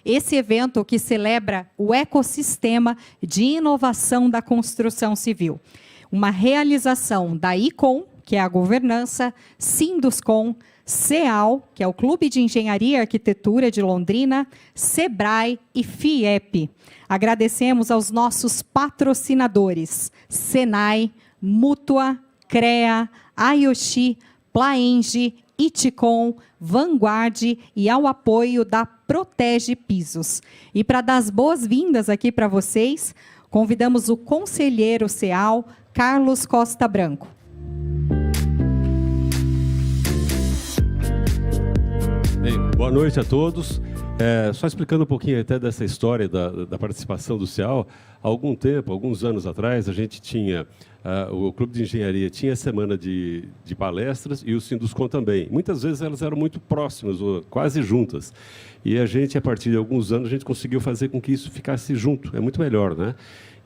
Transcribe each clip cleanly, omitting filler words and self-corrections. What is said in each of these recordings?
esse evento que celebra o ecossistema de inovação da construção civil. Uma realização da ICOM, que é a governança, Sinduscom, CEAL, que é o Clube de Engenharia e Arquitetura de Londrina, SEBRAE e FIEP. Agradecemos aos nossos patrocinadores, Senai, Mútua, CREA, Ayoshi, Plaenge, Iticom, Vanguard e ao apoio da Protege Pisos. E para dar as boas-vindas aqui para vocês, convidamos o conselheiro CEAL, Carlos Costa Branco. Bem, boa noite a todos. Só explicando um pouquinho até dessa história da participação do CEAL, há algum tempo, alguns anos atrás, a gente tinha, o Clube de Engenharia tinha a semana de palestras e o Sinduscom também. Muitas vezes elas eram muito próximas, ou quase juntas. E a gente, a partir de alguns anos, a gente conseguiu fazer com que isso ficasse junto. É muito melhor, né?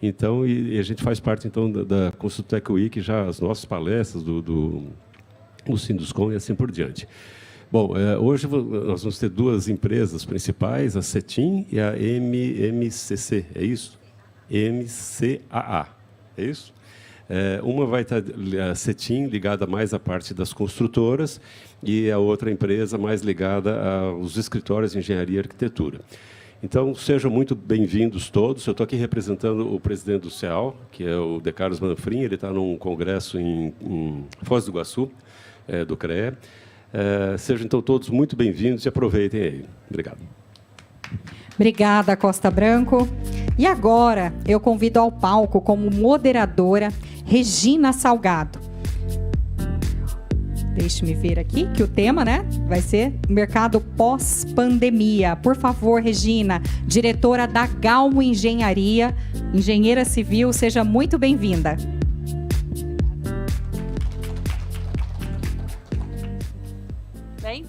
Então, e a gente faz parte, então, da Construtec Week, já as nossas palestras do Sinduscom e assim por diante. Bom, hoje nós vamos ter duas empresas principais, a CETIM e a MCC, é isso? MCAA, é isso? Uma vai estar, a CETIM, ligada mais à parte das construtoras, e a outra empresa mais ligada aos escritórios de engenharia e arquitetura. Então, sejam muito bem-vindos todos. Eu estou aqui representando o presidente do CEAL, que é o De Carlos Manfrim. Ele está num congresso em Foz do Iguaçu, do CREA. Sejam, então, todos muito bem-vindos e aproveitem aí. Obrigado. Obrigada, Costa Branco. E agora, eu convido ao palco como moderadora Regina Salgado. Deixe-me ver aqui, que o tema, né, vai ser mercado pós-pandemia. Por favor, Regina, diretora da Galmo Engenharia, engenheira civil, seja muito bem-vinda. Bem,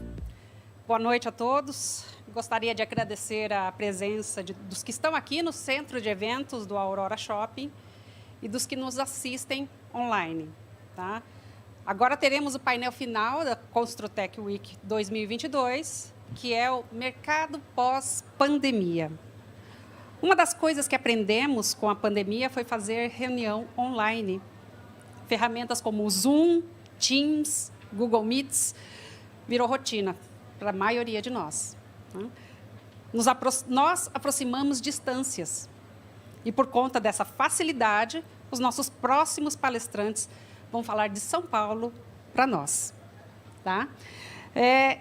boa noite a todos. Gostaria de agradecer a presença dos que estão aqui no centro de eventos do Aurora Shopping e dos que nos assistem online, tá? Agora teremos o painel final da Construtec Week 2022, que é o mercado pós-pandemia. Uma das coisas que aprendemos com a pandemia foi fazer reunião online. Ferramentas como o Zoom, Teams, Google Meets, virou rotina para a maioria de nós. Nós aproximamos distâncias. E, por conta dessa facilidade, os nossos próximos palestrantes vão falar de São Paulo para nós. Tá?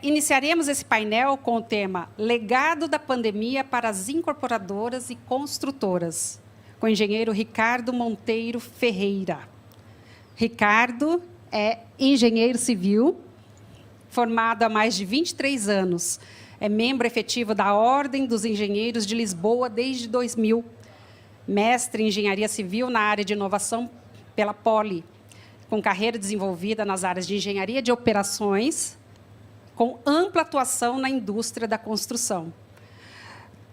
Iniciaremos esse painel com o tema Legado da Pandemia para as Incorporadoras e Construtoras, com o engenheiro Ricardo Monteiro Ferreira. Ricardo é engenheiro civil, formado há mais de 23 anos. É membro efetivo da Ordem dos Engenheiros de Lisboa desde 2000. Mestre em Engenharia Civil na área de inovação pela Poli, com carreira desenvolvida nas áreas de engenharia de operações, com ampla atuação na indústria da construção,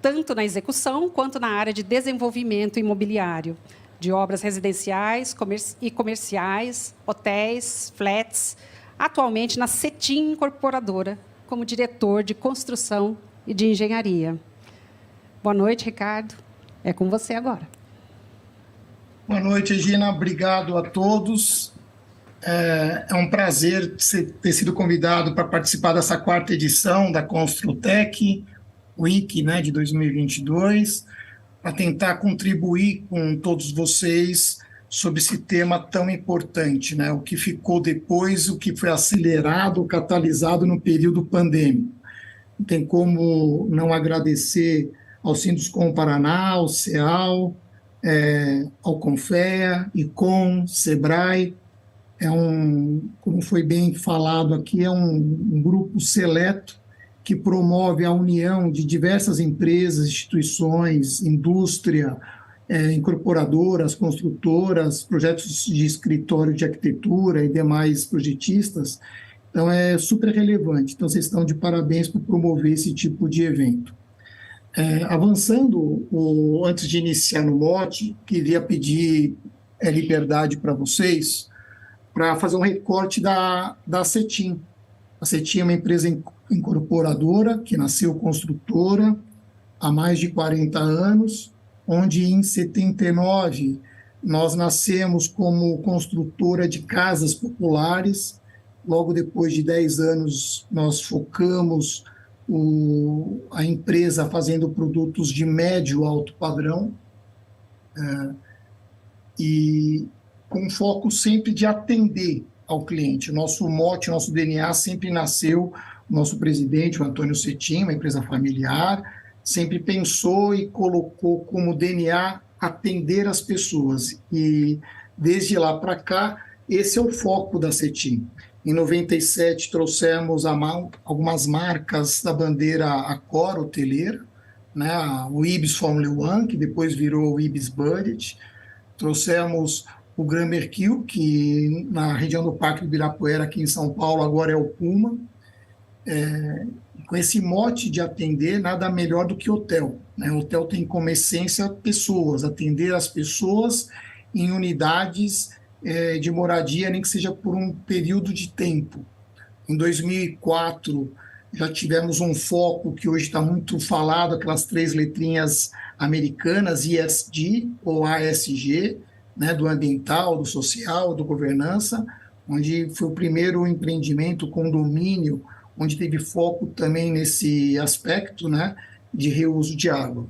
tanto na execução quanto na área de desenvolvimento imobiliário, de obras residenciais e comerciais, hotéis, flats, atualmente na CETIM Incorporadora, como diretor de construção e de engenharia. Boa noite, Ricardo. É com você agora. Boa noite, Regina. Obrigado a todos. É um prazer ter sido convidado para participar dessa quarta edição da Construtec Week, né, de 2022, para tentar contribuir com todos vocês sobre esse tema tão importante, né, o que ficou depois, o que foi acelerado, catalisado no período pandêmico. Não tem como não agradecer ao Sinduscom Paraná, ao CEAL, ao Confea, ICOM, SEBRAE. Como foi bem falado aqui, é um grupo seleto que promove a união de diversas empresas, instituições, indústria, incorporadoras, construtoras, projetos de escritório de arquitetura e demais projetistas. Então, é super relevante. Então, vocês estão de parabéns por promover esse tipo de evento. Avançando, antes de iniciar no mote, queria pedir liberdade para vocês para fazer um recorte da CETIM. A CETIM é uma empresa incorporadora que nasceu construtora, há mais de 40 anos, onde em 79 nós nascemos como construtora de casas populares. Logo depois de 10 anos, nós focamos a empresa fazendo produtos de médio alto padrão, e com foco sempre de atender ao cliente. O nosso mote, o nosso DNA sempre nasceu, o nosso presidente, o Antônio Cetim, uma empresa familiar, sempre pensou e colocou como DNA atender as pessoas. E desde lá para cá, esse é o foco da Cetim. Em 97, trouxemos algumas marcas da bandeira Accor hoteleira, né? O Ibis Formula One, que depois virou o Ibis Budget. Trouxemos o Gran Mercure, que na região do Parque do Ibirapuera, aqui em São Paulo, agora é o Puma. Com esse mote de atender, nada melhor do que hotel, né? O hotel tem como essência pessoas, atender as pessoas em unidades de moradia, nem que seja por um período de tempo. Em 2004, já tivemos um foco que hoje está muito falado, aquelas 3 letrinhas americanas, ESG ou ASG, né, do ambiental, do social, do governança, onde foi o primeiro empreendimento, condomínio, onde teve foco também nesse aspecto, né, de reuso de água.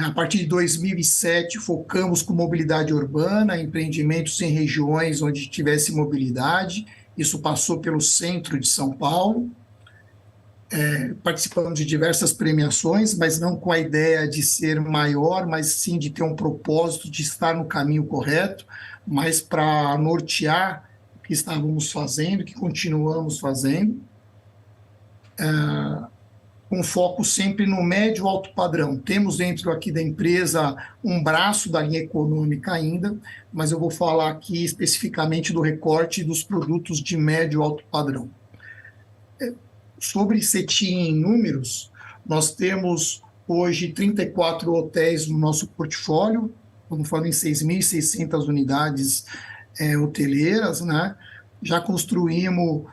A partir de 2007, focamos com mobilidade urbana, empreendimentos em regiões onde tivesse mobilidade. Isso passou pelo centro de São Paulo. Participamos de diversas premiações, mas não com a ideia de ser maior, mas sim de ter um propósito de estar no caminho correto, mas para nortear o que estávamos fazendo, que continuamos fazendo. Com foco sempre no médio alto padrão. Temos dentro aqui da empresa um braço da linha econômica ainda, mas eu vou falar aqui especificamente do recorte dos produtos de médio alto padrão. Sobre Cetim em números, nós temos hoje 34 hotéis no nosso portfólio, vamos falar em 6.600 unidades hoteleiras, né? Já construímos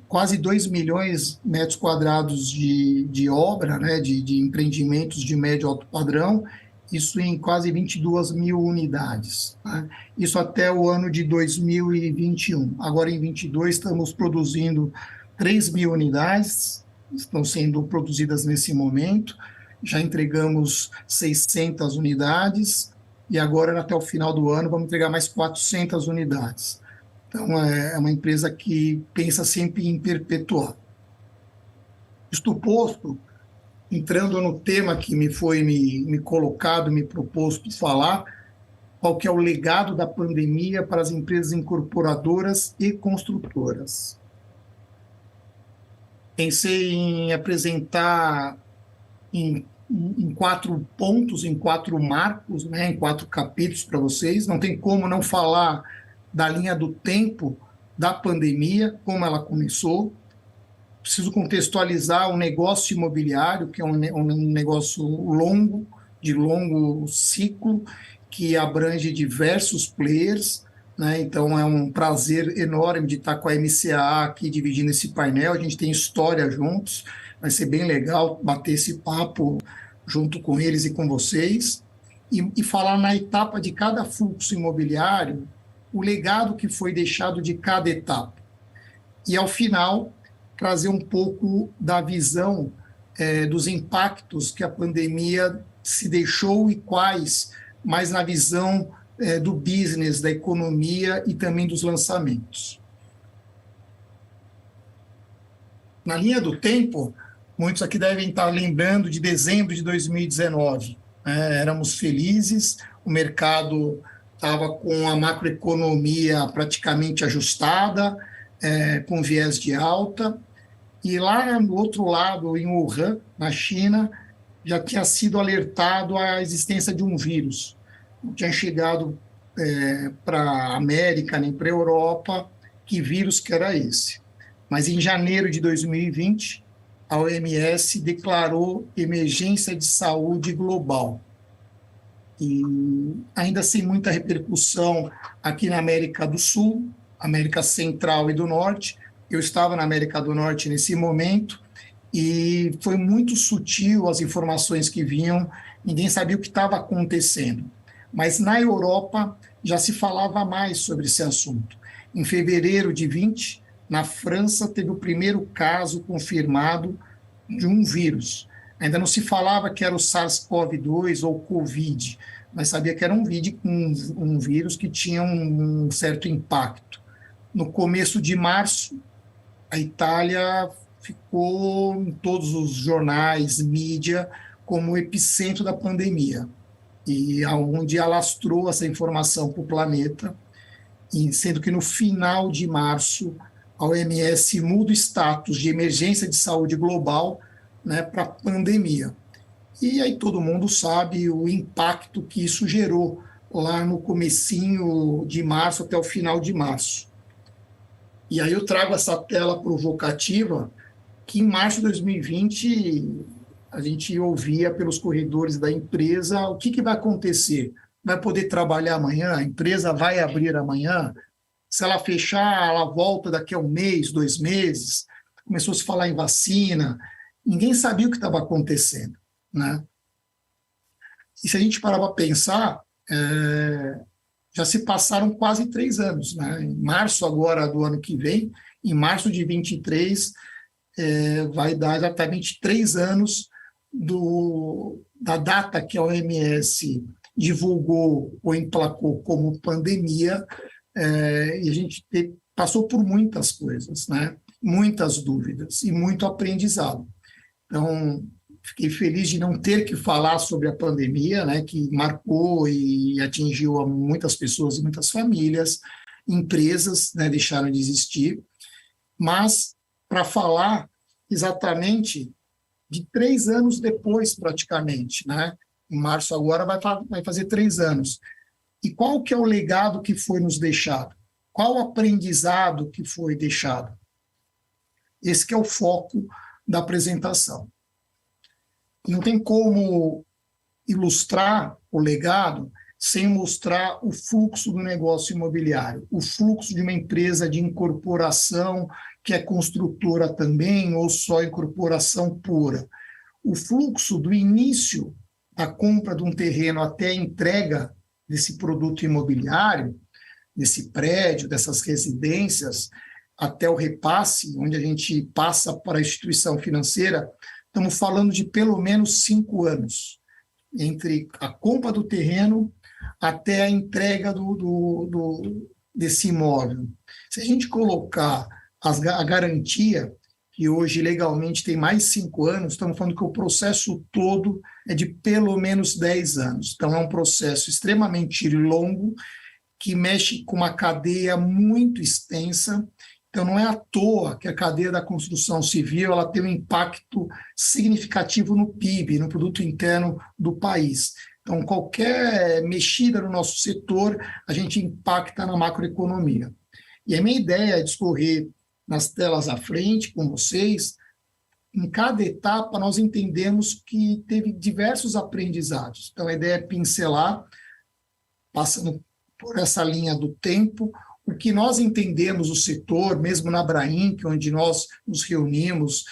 quase 2 milhões de metros quadrados de obra, né, de empreendimentos de médio e alto padrão, isso em quase 22 mil unidades. Né? Isso até o ano de 2021. Agora, em 2022, estamos produzindo 3 mil unidades, estão sendo produzidas nesse momento, já entregamos 600 unidades, e agora, até o final do ano, vamos entregar mais 400 unidades. Então, é uma empresa que pensa sempre em perpetuar. Isto posto, entrando no tema que me foi me colocado, me proposto falar, qual que é o legado da pandemia para as empresas incorporadoras e construtoras. Pensei em apresentar em 4 pontos, em 4 marcos, né, em 4 capítulos para vocês. Não tem como não falar da linha do tempo da pandemia, como ela começou. Preciso contextualizar o negócio imobiliário, que é um negócio longo, de longo ciclo, que abrange diversos players, né? Então, é um prazer enorme de estar com a MCA aqui dividindo esse painel. A gente tem história juntos, vai ser bem legal bater esse papo junto com eles e com vocês, e falar na etapa de cada fluxo imobiliário, o legado que foi deixado de cada etapa. E, ao final, trazer um pouco da visão dos impactos que a pandemia se deixou e quais, mas na visão do business, da economia e também dos lançamentos. Na linha do tempo, muitos aqui devem estar lembrando de dezembro de 2019. Éramos felizes, o mercado estava com a macroeconomia praticamente ajustada, com viés de alta, e lá no outro lado, em Wuhan, na China, já tinha sido alertado a existência de um vírus. Não tinha chegado para a América nem para a Europa, que vírus que era esse. Mas em janeiro de 2020, a OMS declarou emergência de saúde global. E ainda sem muita repercussão aqui na América do Sul, América Central e do Norte. Eu estava na América do Norte nesse momento, e foi muito sutil as informações que vinham, ninguém sabia o que estava acontecendo. Mas na Europa já se falava mais sobre esse assunto. Em fevereiro de 20, na França, teve o primeiro caso confirmado de um vírus. Ainda não se falava que era o SARS-CoV-2 ou Covid, mas sabia que era um vírus que tinha um certo impacto. No começo de março, a Itália ficou em todos os jornais, mídia, como o epicentro da pandemia, e onde alastrou essa informação para o planeta, sendo que no final de março, a OMS muda o status de emergência de saúde global, né, para pandemia. E aí todo mundo sabe o impacto que isso gerou lá no comecinho de março até o final de março. E aí eu trago essa tela provocativa que em março de 2020 a gente ouvia pelos corredores da empresa o que vai acontecer. Vai poder trabalhar amanhã? A empresa vai abrir amanhã? Se ela fechar, ela volta daqui a um mês, 2 meses. Começou a se falar em vacina. Ninguém sabia o que estava acontecendo, né? E se a gente parar para pensar, já se passaram quase 3 anos, né? Em março agora do ano que vem, em março de 23, vai dar exatamente 3 anos da data que a OMS divulgou ou emplacou como pandemia, e a gente passou por muitas coisas, né? Muitas dúvidas e muito aprendizado. Então, fiquei feliz de não ter que falar sobre a pandemia, né, que marcou e atingiu a muitas pessoas e muitas famílias, empresas, né, deixaram de existir, mas para falar exatamente de 3 anos depois, praticamente, né? Em março agora vai fazer 3 anos. E qual que é o legado que foi nos deixado? Qual o aprendizado que foi deixado? Esse que é o foco da apresentação. Não tem como ilustrar o legado sem mostrar o fluxo do negócio imobiliário, o fluxo de uma empresa de incorporação que é construtora também ou só incorporação pura. O fluxo do início da compra de um terreno até a entrega desse produto imobiliário, desse prédio, dessas residências, até o repasse, onde a gente passa para a instituição financeira, estamos falando de pelo menos 5 anos, entre a compra do terreno até a entrega desse imóvel. Se a gente colocar a garantia, que hoje legalmente tem mais 5 anos, estamos falando que o processo todo é de pelo menos 10 anos. Então, é um processo extremamente longo, que mexe com uma cadeia muito extensa. Então, não é à toa que a cadeia da construção civil ela tem um impacto significativo no PIB, no produto interno do país. Então, qualquer mexida no nosso setor, a gente impacta na macroeconomia. E a minha ideia é discorrer nas telas à frente com vocês, em cada etapa nós entendemos que teve diversos aprendizados. Então, a ideia é pincelar, passando por essa linha do tempo, o que nós entendemos o setor, mesmo na Abrainc, onde nós nos reunimos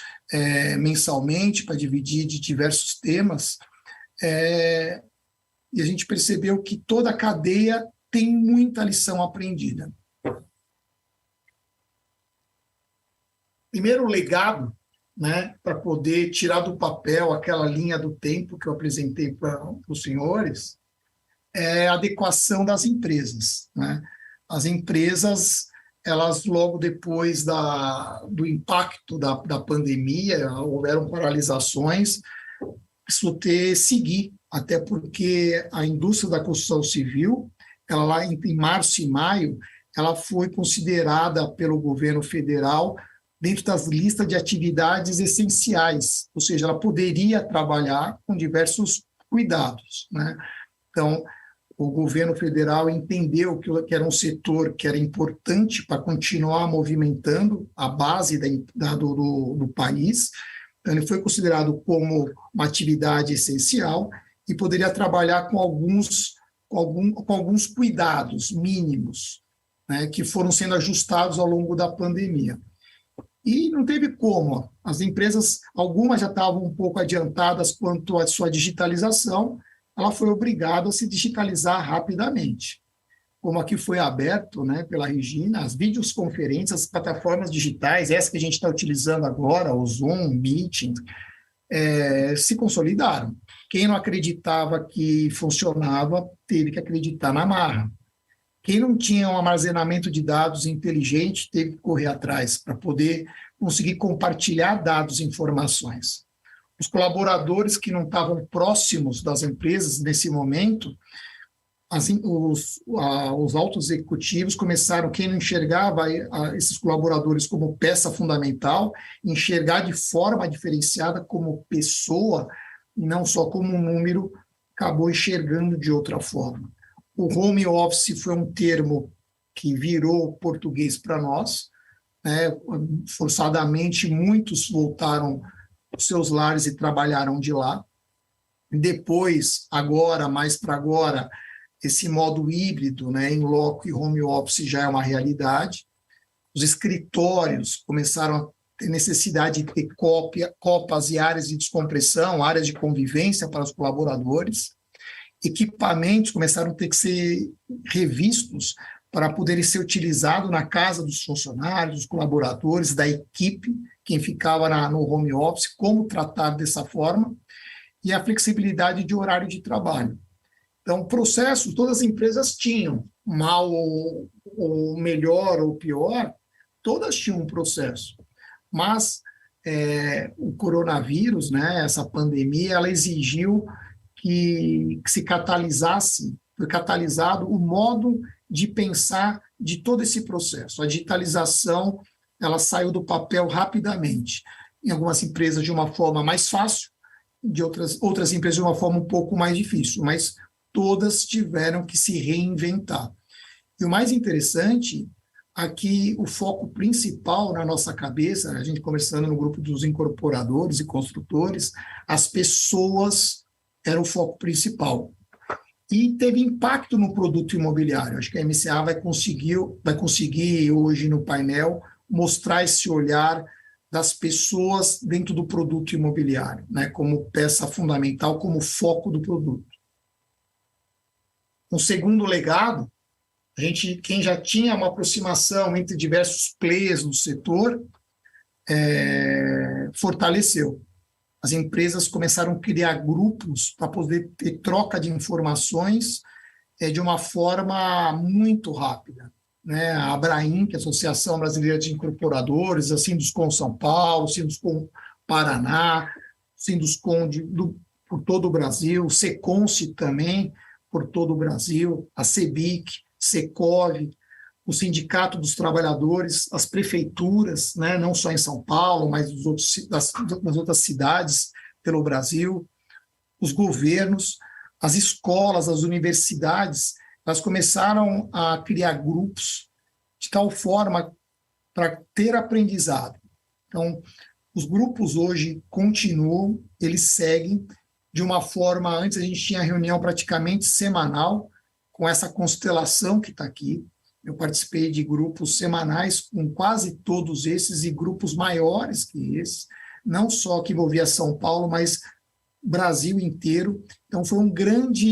mensalmente para dividir de diversos temas, e a gente percebeu que toda a cadeia tem muita lição aprendida. Primeiro, o legado, né, para poder tirar do papel aquela linha do tempo que eu apresentei para os senhores, é a adequação das empresas, né? As empresas, elas logo depois do impacto da pandemia, houveram paralisações, precisou seguir, até porque a indústria da construção civil, ela lá em março e maio, ela foi considerada pelo governo federal dentro das listas de atividades essenciais, ou seja, ela poderia trabalhar com diversos cuidados, né? Então, o governo federal entendeu que era um setor que era importante para continuar movimentando a base do país. Então, ele foi considerado como uma atividade essencial e poderia trabalhar com alguns cuidados mínimos, né, que foram sendo ajustados ao longo da pandemia. E não teve como. As empresas, algumas já estavam um pouco adiantadas quanto à sua digitalização, ela foi obrigada a se digitalizar rapidamente. Como aqui foi aberto, né, pela Regina, as videoconferências, as plataformas digitais, essa que a gente está utilizando agora, o Zoom, Meeting, se consolidaram. Quem não acreditava que funcionava, teve que acreditar na marra. Quem não tinha um armazenamento de dados inteligente, teve que correr atrás para poder conseguir compartilhar dados e informações. Os colaboradores que não estavam próximos das empresas nesse momento, os altos executivos começaram, quem não enxergava esses colaboradores como peça fundamental, enxergar de forma diferenciada como pessoa, e não só como um número, acabou enxergando de outra forma. O home office foi um termo que virou português para nós, né? Forçadamente, muitos voltaram aos seus lares e trabalharam de lá. Depois, agora, mais para agora, esse modo híbrido, né, em loco e home office já é uma realidade. Os escritórios começaram a ter necessidade de ter copas e áreas de descompressão, áreas de convivência para os colaboradores. Equipamentos começaram a ter que ser revistos para poderem ser utilizados na casa dos funcionários, dos colaboradores, da equipe, quem ficava no home office, como tratar dessa forma, e a flexibilidade de horário de trabalho. Então, processos, todas as empresas tinham, mal ou melhor ou pior, todas tinham um processo. Mas o coronavírus, né, essa pandemia, ela exigiu que se catalisasse, foi catalisado o modo de pensar de todo esse processo. A digitalização, ela saiu do papel rapidamente. Em algumas empresas de uma forma mais fácil, de outras empresas de uma forma um pouco mais difícil, mas todas tiveram que se reinventar. E o mais interessante, aqui o foco principal na nossa cabeça, a gente conversando no grupo dos incorporadores e construtores, as pessoas era o foco principal. E teve impacto no produto imobiliário. Acho que a MCA vai conseguir hoje no painel mostrar esse olhar das pessoas dentro do produto imobiliário, né, como peça fundamental, como foco do produto. Um segundo legado, quem já tinha uma aproximação entre diversos players do setor, fortaleceu. As empresas começaram a criar grupos para poder ter troca de informações de uma forma muito rápida, né? A Abraim, que é a Associação Brasileira de Incorporadores, a Sinduscon São Paulo, a Sinduscon Paraná, Sinduscon por todo o Brasil, o Seconce também por todo o Brasil, a Cebic, Secov, o Sindicato dos Trabalhadores, as prefeituras, né, não só em São Paulo, mas nas outras cidades pelo Brasil, os governos, as escolas, as universidades, elas começaram a criar grupos de tal forma para ter aprendizado. Então, os grupos hoje continuam, eles seguem de uma forma, antes a gente tinha reunião praticamente semanal, com essa constelação que está aqui. Eu participei de grupos semanais com quase todos esses e grupos maiores que esses, não só que envolvia São Paulo, mas Brasil inteiro. Então, foi um grande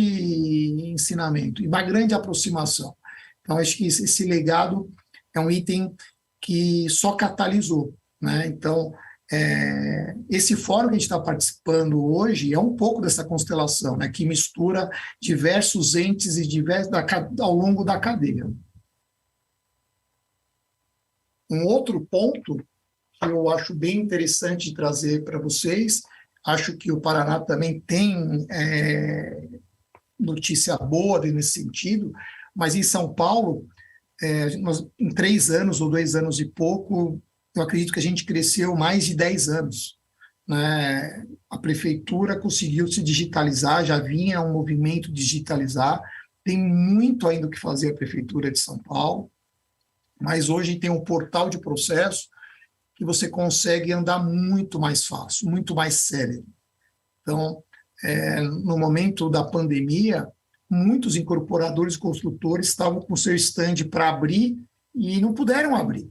ensinamento e uma grande aproximação. Então, acho que esse legado é um item que só catalisou, né? Então, esse fórum que a gente está participando hoje é um pouco dessa constelação, né, que mistura diversos entes e ao longo da cadeia. Um outro ponto que eu acho bem interessante trazer para vocês, acho que o Paraná também tem notícia boa nesse sentido, mas em São Paulo, em 3 anos ou 2 anos e pouco, eu acredito que a gente cresceu mais de 10 anos. Né? A prefeitura conseguiu se digitalizar, já vinha um movimento de digitalizar, tem muito ainda o que fazer a prefeitura de São Paulo, mas hoje tem um portal de processo que você consegue andar muito mais fácil, muito mais célere. Então, no momento da pandemia, muitos incorporadores e construtores estavam com seu stand para abrir e não puderam abrir.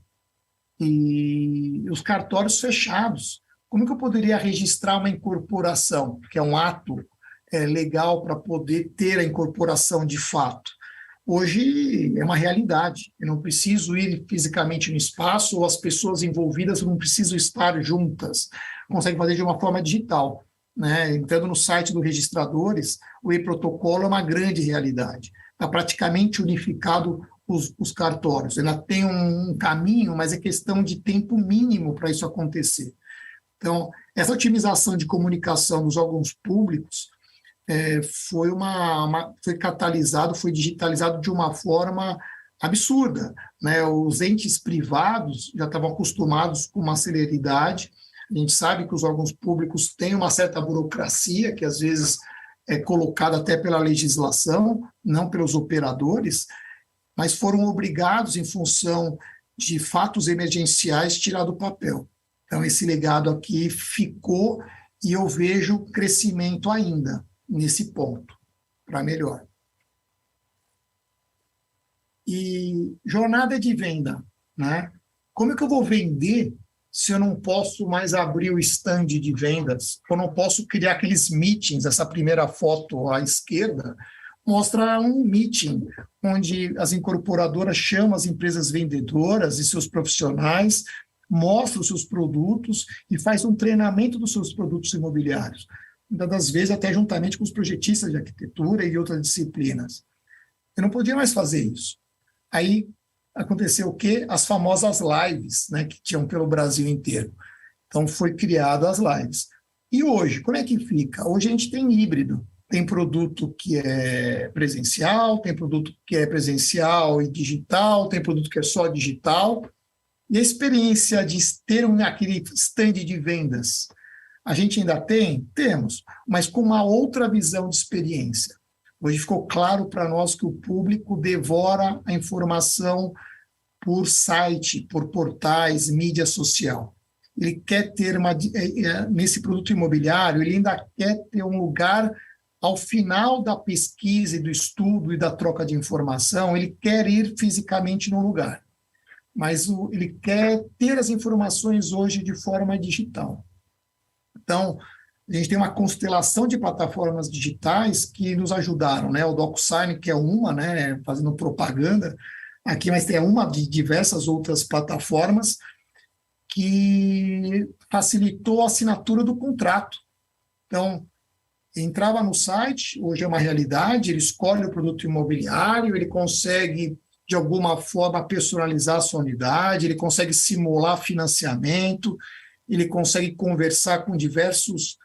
e os cartórios fechados. Como que eu poderia registrar uma incorporação, que é um ato legal para poder ter a incorporação de fato? Hoje é uma realidade. Eu não preciso ir fisicamente no espaço, ou as pessoas envolvidas não precisam estar juntas. Consegue fazer de uma forma digital, né? Entrando no site do Registradores, o e-protocolo é uma grande realidade. Está praticamente unificado os cartórios. Ainda tem um caminho, mas é questão de tempo mínimo para isso acontecer. Então, essa otimização de comunicação dos órgãos públicos foi catalisado, foi digitalizado de uma forma absurda, né? Os entes privados já estavam acostumados com uma celeridade. A gente sabe que os órgãos públicos têm uma certa burocracia, que às vezes é colocada até pela legislação, não pelos operadores, mas foram obrigados, em função de fatos emergenciais, tirar do papel. Então, esse legado aqui ficou, e eu vejo crescimento ainda nesse ponto, para melhor. E jornada de venda, né? Como é que eu vou vender se eu não posso mais abrir o stand de vendas? Eu não posso criar aqueles meetings. Essa primeira foto à esquerda mostra um meeting onde as incorporadoras chamam as empresas vendedoras e seus profissionais, mostram os seus produtos e faz um treinamento dos seus produtos imobiliários. Muitas das vezes até juntamente com os projetistas de arquitetura e outras disciplinas. Eu não podia mais fazer isso. Aí aconteceu o quê? As famosas lives, né, que tinham pelo Brasil inteiro. Então, foi criado as lives. E hoje, como é que fica? Hoje a gente tem híbrido. Tem produto que é presencial, tem produto que é presencial e digital, tem produto que é só digital. E a experiência de ter aquele stand de vendas, a gente ainda tem? Temos, mas com uma outra visão de experiência. Hoje ficou claro para nós que o público devora a informação por site, por portais, mídia social. Ele quer ter nesse produto imobiliário, ele ainda quer ter um lugar ao final da pesquisa e do estudo e da troca de informação, ele quer ir fisicamente no lugar. Mas ele quer ter as informações hoje de forma digital. Então, a gente tem uma constelação de plataformas digitais que nos ajudaram, né? O DocuSign, que é uma, né, fazendo propaganda aqui, mas tem uma de diversas outras plataformas que facilitou a assinatura do contrato. Então, entrava no site, hoje é uma realidade, ele escolhe o produto imobiliário, ele consegue, de alguma forma, personalizar a sua unidade, ele consegue simular financiamento, ele consegue conversar com diversos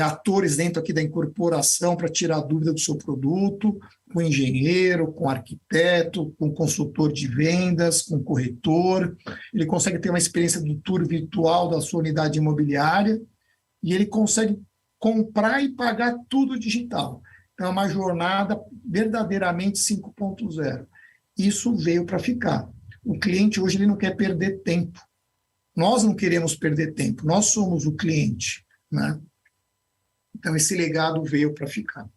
atores dentro aqui da incorporação para tirar dúvida do seu produto, com engenheiro, com arquiteto, com consultor de vendas, com corretor. Ele consegue ter uma experiência do tour virtual da sua unidade imobiliária e ele consegue comprar e pagar tudo digital. Então, é uma jornada verdadeiramente 5.0. Isso veio para ficar. O cliente hoje ele não quer perder tempo. Nós não queremos perder tempo, nós somos o cliente, né? Então, esse legado veio para ficar.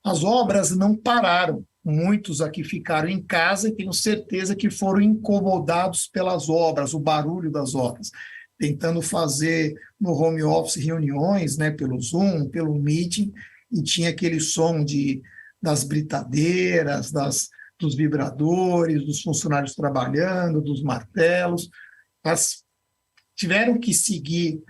As obras não pararam. Muitos aqui ficaram em casa e tenho certeza que foram incomodados pelas obras, o barulho das obras, tentando fazer no home office reuniões, né, pelo Zoom, pelo Meeting, e tinha aquele som das britadeiras, dos vibradores, dos funcionários trabalhando, dos martelos. Elas tiveram que seguir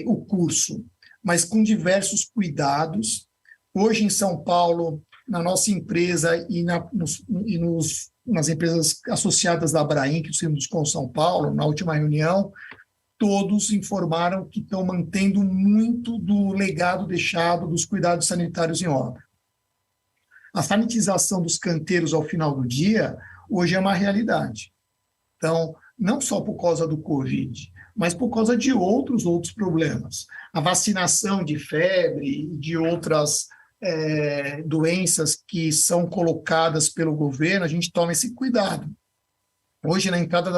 o curso, mas com diversos cuidados. Hoje, em São Paulo, na nossa empresa e nas empresas associadas da Abraim, que temos com São Paulo, na última reunião, todos informaram que estão mantendo muito do legado deixado dos cuidados sanitários em obra. A sanitização dos canteiros ao final do dia, hoje é uma realidade. Então, não só por causa do Covid, mas por causa de outros problemas. A vacinação de febre e de outras doenças que são colocadas pelo governo, a gente toma esse cuidado. Hoje, na entrada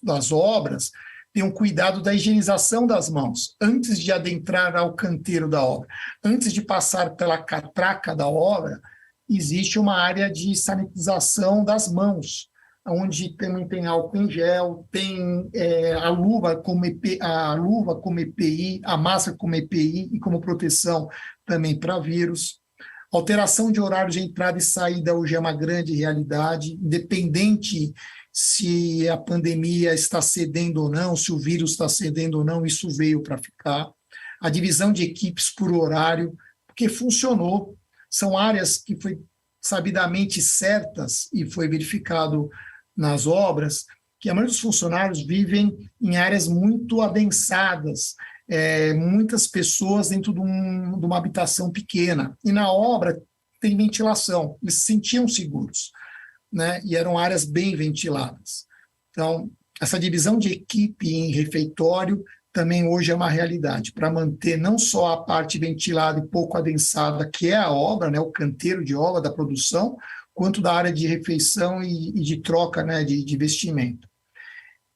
das obras, tem um cuidado da higienização das mãos, antes de adentrar ao canteiro da obra. Antes de passar pela catraca da obra, existe uma área de sanitização das mãos, onde também tem álcool em gel, tem a luva como EPI, a máscara como EPI e como proteção também para vírus. Alteração de horário de entrada e saída hoje é uma grande realidade, independente se a pandemia está cedendo ou não, se o vírus está cedendo ou não, isso veio para ficar. A divisão de equipes por horário, porque funcionou. São áreas que foi sabidamente certas e foi verificado nas obras que a maioria dos funcionários vivem em áreas muito adensadas, muitas pessoas dentro de uma habitação pequena. E na obra tem ventilação, eles se sentiam seguros, né? E eram áreas bem ventiladas. Então, essa divisão de equipe em refeitório também hoje é uma realidade, para manter não só a parte ventilada e pouco adensada, que é a obra, né, o canteiro de obra da produção, quanto da área de refeição e de troca, né, de vestimento.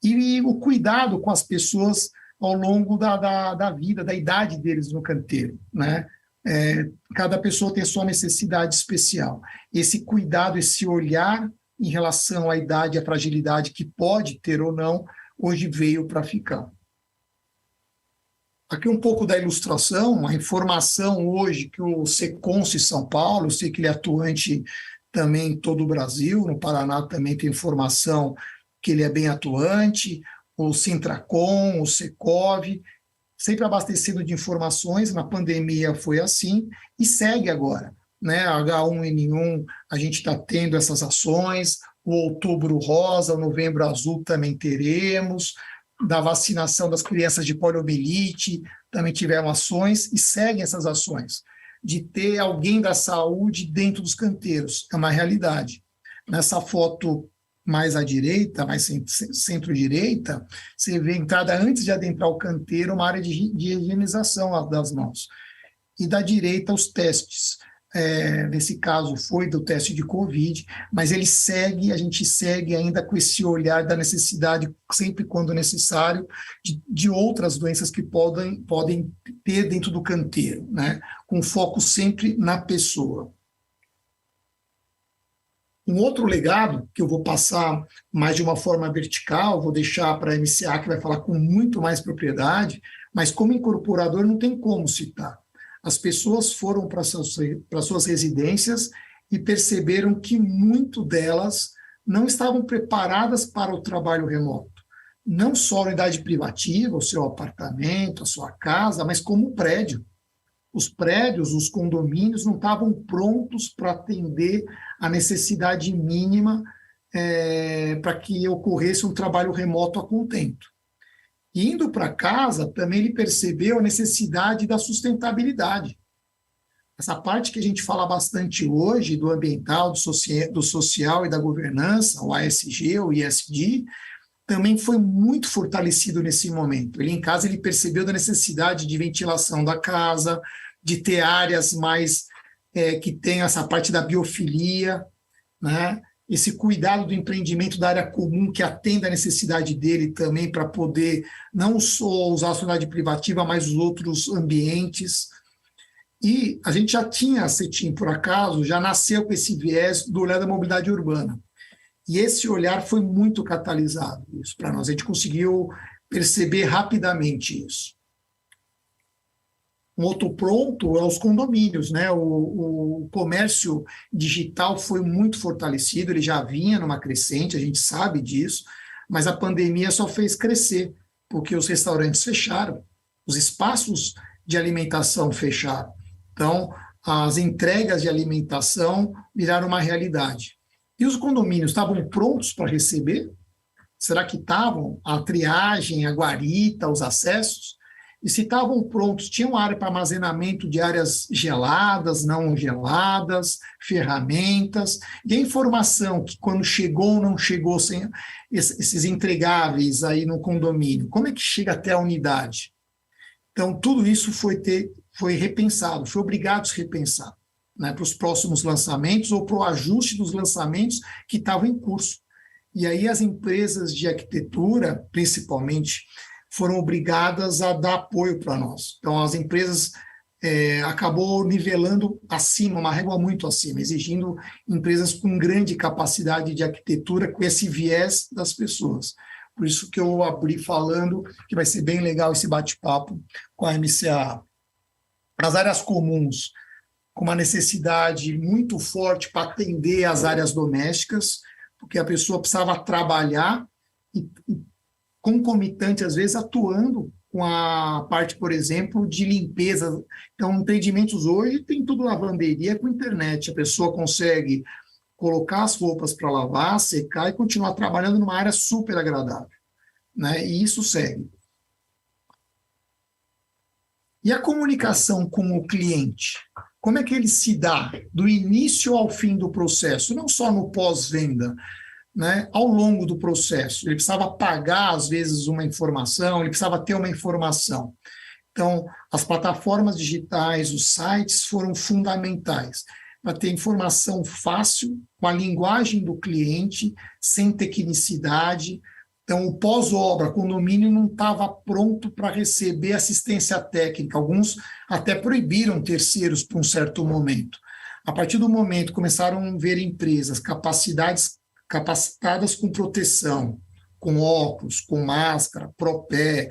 E o cuidado com as pessoas ao longo da vida, da idade deles no canteiro, né? Cada pessoa tem a sua necessidade especial. Esse cuidado, esse olhar em relação à idade e à fragilidade que pode ter ou não, hoje veio para ficar. Aqui um pouco da ilustração, a informação hoje que o Seconce São Paulo, eu sei que ele é atuante também em todo o Brasil, no Paraná também tem informação que ele é bem atuante, o Sintracom, o Secov, sempre abastecido de informações, na pandemia foi assim, e segue agora, né? H1N1, a gente está tendo essas ações, o Outubro Rosa, o Novembro Azul também teremos, da vacinação das crianças de poliomielite, também tiveram ações, e seguem essas ações, de ter alguém da saúde dentro dos canteiros, é uma realidade. Nessa foto mais à direita, mais centro-direita, você vê a entrada antes de adentrar o canteiro, uma área de higienização das mãos. E da direita, os testes. Nesse caso, foi do teste de Covid, mas ele segue, a gente segue ainda com esse olhar da necessidade, sempre quando necessário, de outras doenças que podem ter dentro do canteiro, né? Com foco sempre na pessoa. Um outro legado, que eu vou passar mais de uma forma vertical, vou deixar para a MCA, que vai falar com muito mais propriedade, mas como incorporador não tem como citar. As pessoas foram para suas residências e perceberam que muito delas não estavam preparadas para o trabalho remoto. Não só a unidade privativa, o seu apartamento, a sua casa, mas como o prédio. Os prédios, os condomínios não estavam prontos para atender a necessidade mínima para que ocorresse um trabalho remoto a contento. Indo para casa, também ele percebeu a necessidade da sustentabilidade. Essa parte que a gente fala bastante hoje, do ambiental, do social e da governança, o ASG, o ISD, também foi muito fortalecido nesse momento. Ele, em casa, ele percebeu da necessidade de ventilação da casa, de ter áreas mais que tenham essa parte da biofilia, né? Esse cuidado do empreendimento da área comum que atenda a necessidade dele também para poder não só usar a unidade privativa, mas os outros ambientes. E a gente já tinha a CETIM, por acaso, já nasceu com esse viés do olhar da mobilidade urbana. E esse olhar foi muito catalisado isso para nós. A gente conseguiu perceber rapidamente isso. Um outro ponto é os condomínios, né? O comércio digital foi muito fortalecido, ele já vinha numa crescente, a gente sabe disso, mas a pandemia só fez crescer, porque os restaurantes fecharam, os espaços de alimentação fecharam. Então, as entregas de alimentação viraram uma realidade. E os condomínios estavam prontos para receber? Será que estavam? A triagem, a guarita, os acessos? E se estavam prontos, tinham área para armazenamento de áreas geladas, não geladas, ferramentas, e a informação que quando chegou ou não chegou sem esses entregáveis aí no condomínio, como é que chega até a unidade? Então, tudo isso foi repensado, foi obrigado a se repensar, né, para os próximos lançamentos ou para o ajuste dos lançamentos que estavam em curso. E aí as empresas de arquitetura, principalmente, foram obrigadas a dar apoio para nós. Então, as empresas acabou nivelando acima, uma régua muito acima, exigindo empresas com grande capacidade de arquitetura, com esse viés das pessoas. Por isso que eu abri falando que vai ser bem legal esse bate-papo com a MCA. As áreas comuns, com uma necessidade muito forte para atender as áreas domésticas, porque a pessoa precisava trabalhar e concomitante, às vezes, atuando com a parte, por exemplo, de limpeza. Então, empreendimentos hoje tem tudo lavanderia com internet. A pessoa consegue colocar as roupas para lavar, secar e continuar trabalhando numa área super agradável, né? E isso segue. E a comunicação com o cliente? Como é que ele se dá do início ao fim do processo? Não só no pós-venda, né? Ao longo do processo. Ele precisava pagar, às vezes, uma informação, ele precisava ter uma informação. Então, as plataformas digitais, os sites foram fundamentais para ter informação fácil, com a linguagem do cliente, sem tecnicidade. Então, o pós-obra, o condomínio não estava pronto para receber assistência técnica. Alguns até proibiram terceiros por um certo momento. A partir do momento começaram a ver empresas capacitadas com proteção, com óculos, com máscara, propé,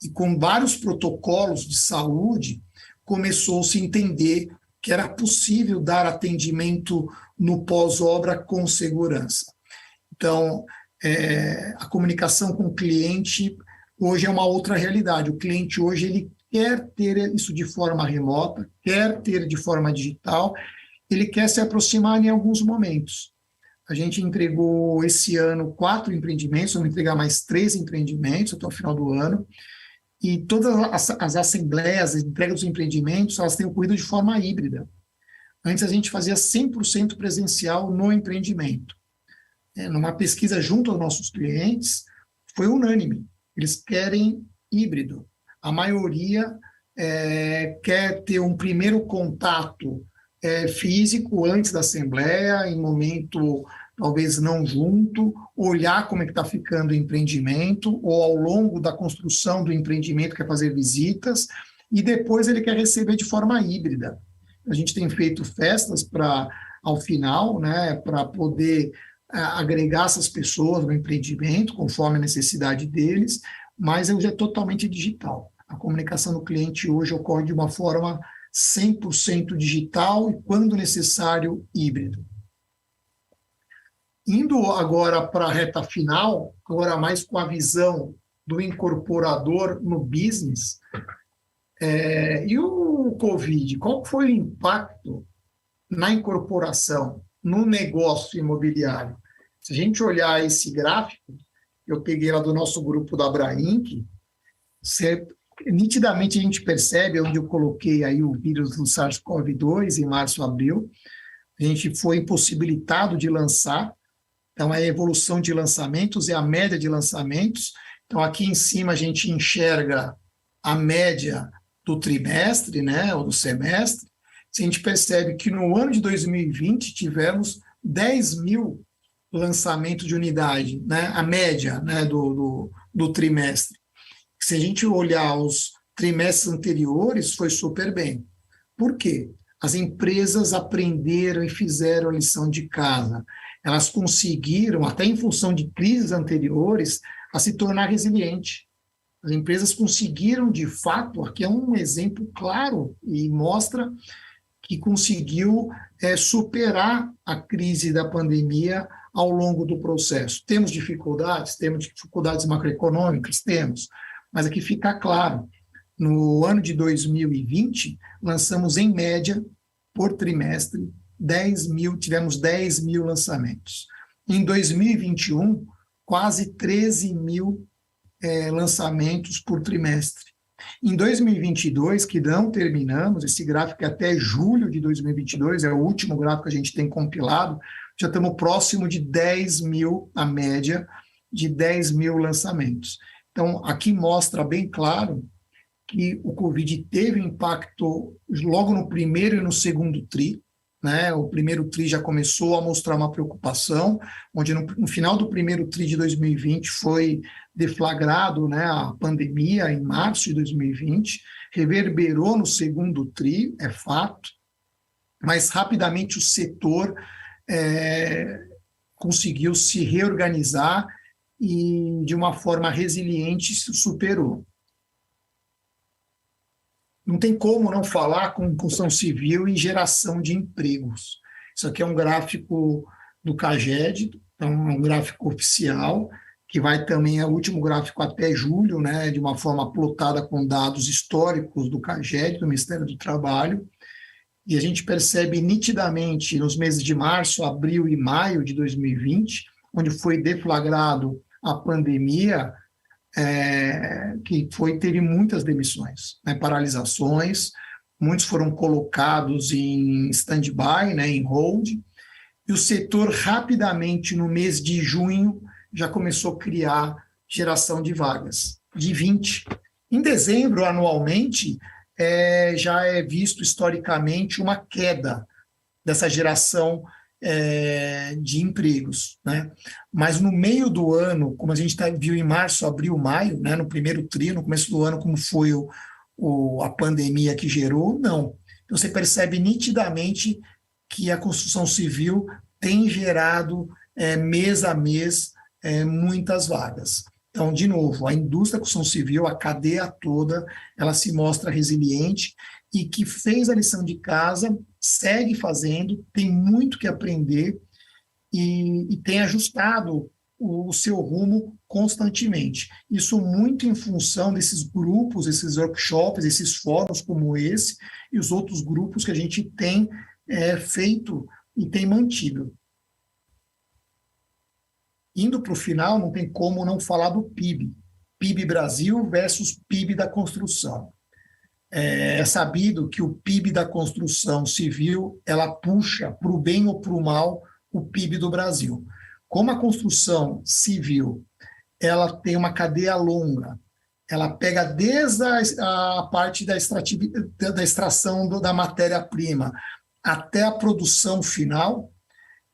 e com vários protocolos de saúde, começou-se a entender que era possível dar atendimento no pós-obra com segurança. Então, a comunicação com o cliente hoje é uma outra realidade. O cliente hoje ele quer ter isso de forma remota, quer ter de forma digital, ele quer se aproximar em alguns momentos. A gente entregou esse ano 4 empreendimentos, vamos entregar mais 3 empreendimentos até o final do ano, e todas as assembleias, as entregas dos empreendimentos, elas têm ocorrido de forma híbrida. Antes a gente fazia 100% presencial no empreendimento. Numa pesquisa junto aos nossos clientes, foi unânime. Eles querem híbrido. A maioria quer ter um primeiro contato físico antes da assembleia, em momento talvez não junto, olhar como é que está ficando o empreendimento, ou ao longo da construção do empreendimento quer fazer visitas, e depois ele quer receber de forma híbrida. A gente tem feito festas para, ao final, né, para poder agregar essas pessoas no empreendimento, conforme a necessidade deles, mas hoje é totalmente digital. A comunicação do cliente hoje ocorre de uma forma 100% digital e, quando necessário, híbrido. Indo agora para a reta final, agora mais com a visão do incorporador no business, e o Covid, qual foi o impacto na incorporação, no negócio imobiliário? Se a gente olhar esse gráfico, eu peguei lá do nosso grupo da Abrainc, nitidamente a gente percebe, onde eu coloquei aí o vírus do SARS-CoV-2 em março, abril, a gente foi impossibilitado de lançar. Então, a evolução de lançamentos e a média de lançamentos. Então, aqui em cima a gente enxerga a média do trimestre, né, ou do semestre. A gente percebe que no ano de 2020 tivemos 10 mil lançamentos de unidade, né, a média, né, do trimestre. Se a gente olhar os trimestres anteriores, foi super bem. Por quê? As empresas aprenderam e fizeram a lição de casa. Elas conseguiram, até em função de crises anteriores, a se tornar resiliente. As empresas conseguiram, de fato, aqui é um exemplo claro e mostra que conseguiu superar a crise da pandemia ao longo do processo. Temos dificuldades macroeconômicas? Temos. Mas aqui fica claro, no ano de 2020, lançamos em média, por trimestre, tivemos 10 mil lançamentos. Em 2021, quase 13 mil lançamentos por trimestre. Em 2022, que não terminamos, esse gráfico é até julho de 2022, é o último gráfico que a gente tem compilado, já estamos próximo de 10 mil, a média de 10 mil lançamentos. Então, aqui mostra bem claro que o Covid teve impacto logo no primeiro e no segundo TRI, né? O primeiro TRI já começou a mostrar uma preocupação, onde no final do primeiro TRI de 2020 foi deflagrado, né, a pandemia em março de 2020, reverberou no segundo TRI, é fato, mas rapidamente o setor conseguiu se reorganizar e, de uma forma resiliente, se superou. Não tem como não falar com construção civil e geração de empregos. Isso aqui é um gráfico do CAGED, então é um gráfico oficial, que vai também, é o último gráfico até julho, né, de uma forma plotada com dados históricos do CAGED, do Ministério do Trabalho, e a gente percebe nitidamente nos meses de março, abril e maio de 2020, onde foi deflagrado a pandemia, teve muitas demissões, né, paralisações, muitos foram colocados em stand-by, né, em hold, e o setor rapidamente, no mês de junho, já começou a criar geração de vagas, de 20. Em dezembro, anualmente, já é visto historicamente uma queda dessa geração de empregos, né? Mas no meio do ano, como a gente viu em março, abril, maio, né, no primeiro TRI, no começo do ano, como foi a pandemia que gerou, não. Então, você percebe nitidamente que a construção civil tem gerado, mês a mês, muitas vagas. Então, de novo, a indústria da construção civil, a cadeia toda, ela se mostra resiliente e que fez a lição de casa, segue fazendo, tem muito que aprender e tem ajustado o seu rumo constantemente. Isso muito em função desses grupos, esses workshops, esses fóruns como esse e os outros grupos que a gente tem feito e tem mantido. Indo para o final, não tem como não falar do PIB. PIB Brasil versus PIB da construção. É sabido que o PIB da construção civil, ela puxa para o bem ou para o mal o PIB do Brasil. Como a construção civil, ela tem uma cadeia longa, ela pega desde a parte da extração da matéria-prima até a produção final,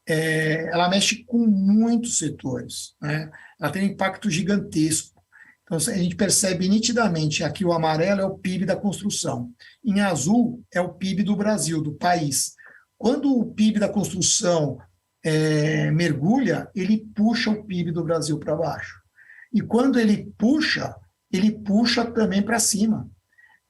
ela mexe com muitos setores, né? Ela tem um impacto gigantesco. Então, a gente percebe nitidamente, aqui o amarelo é o PIB da construção, em azul é o PIB do Brasil, do país. Quando o PIB da construção mergulha, ele puxa o PIB do Brasil para baixo. E quando ele puxa também para cima.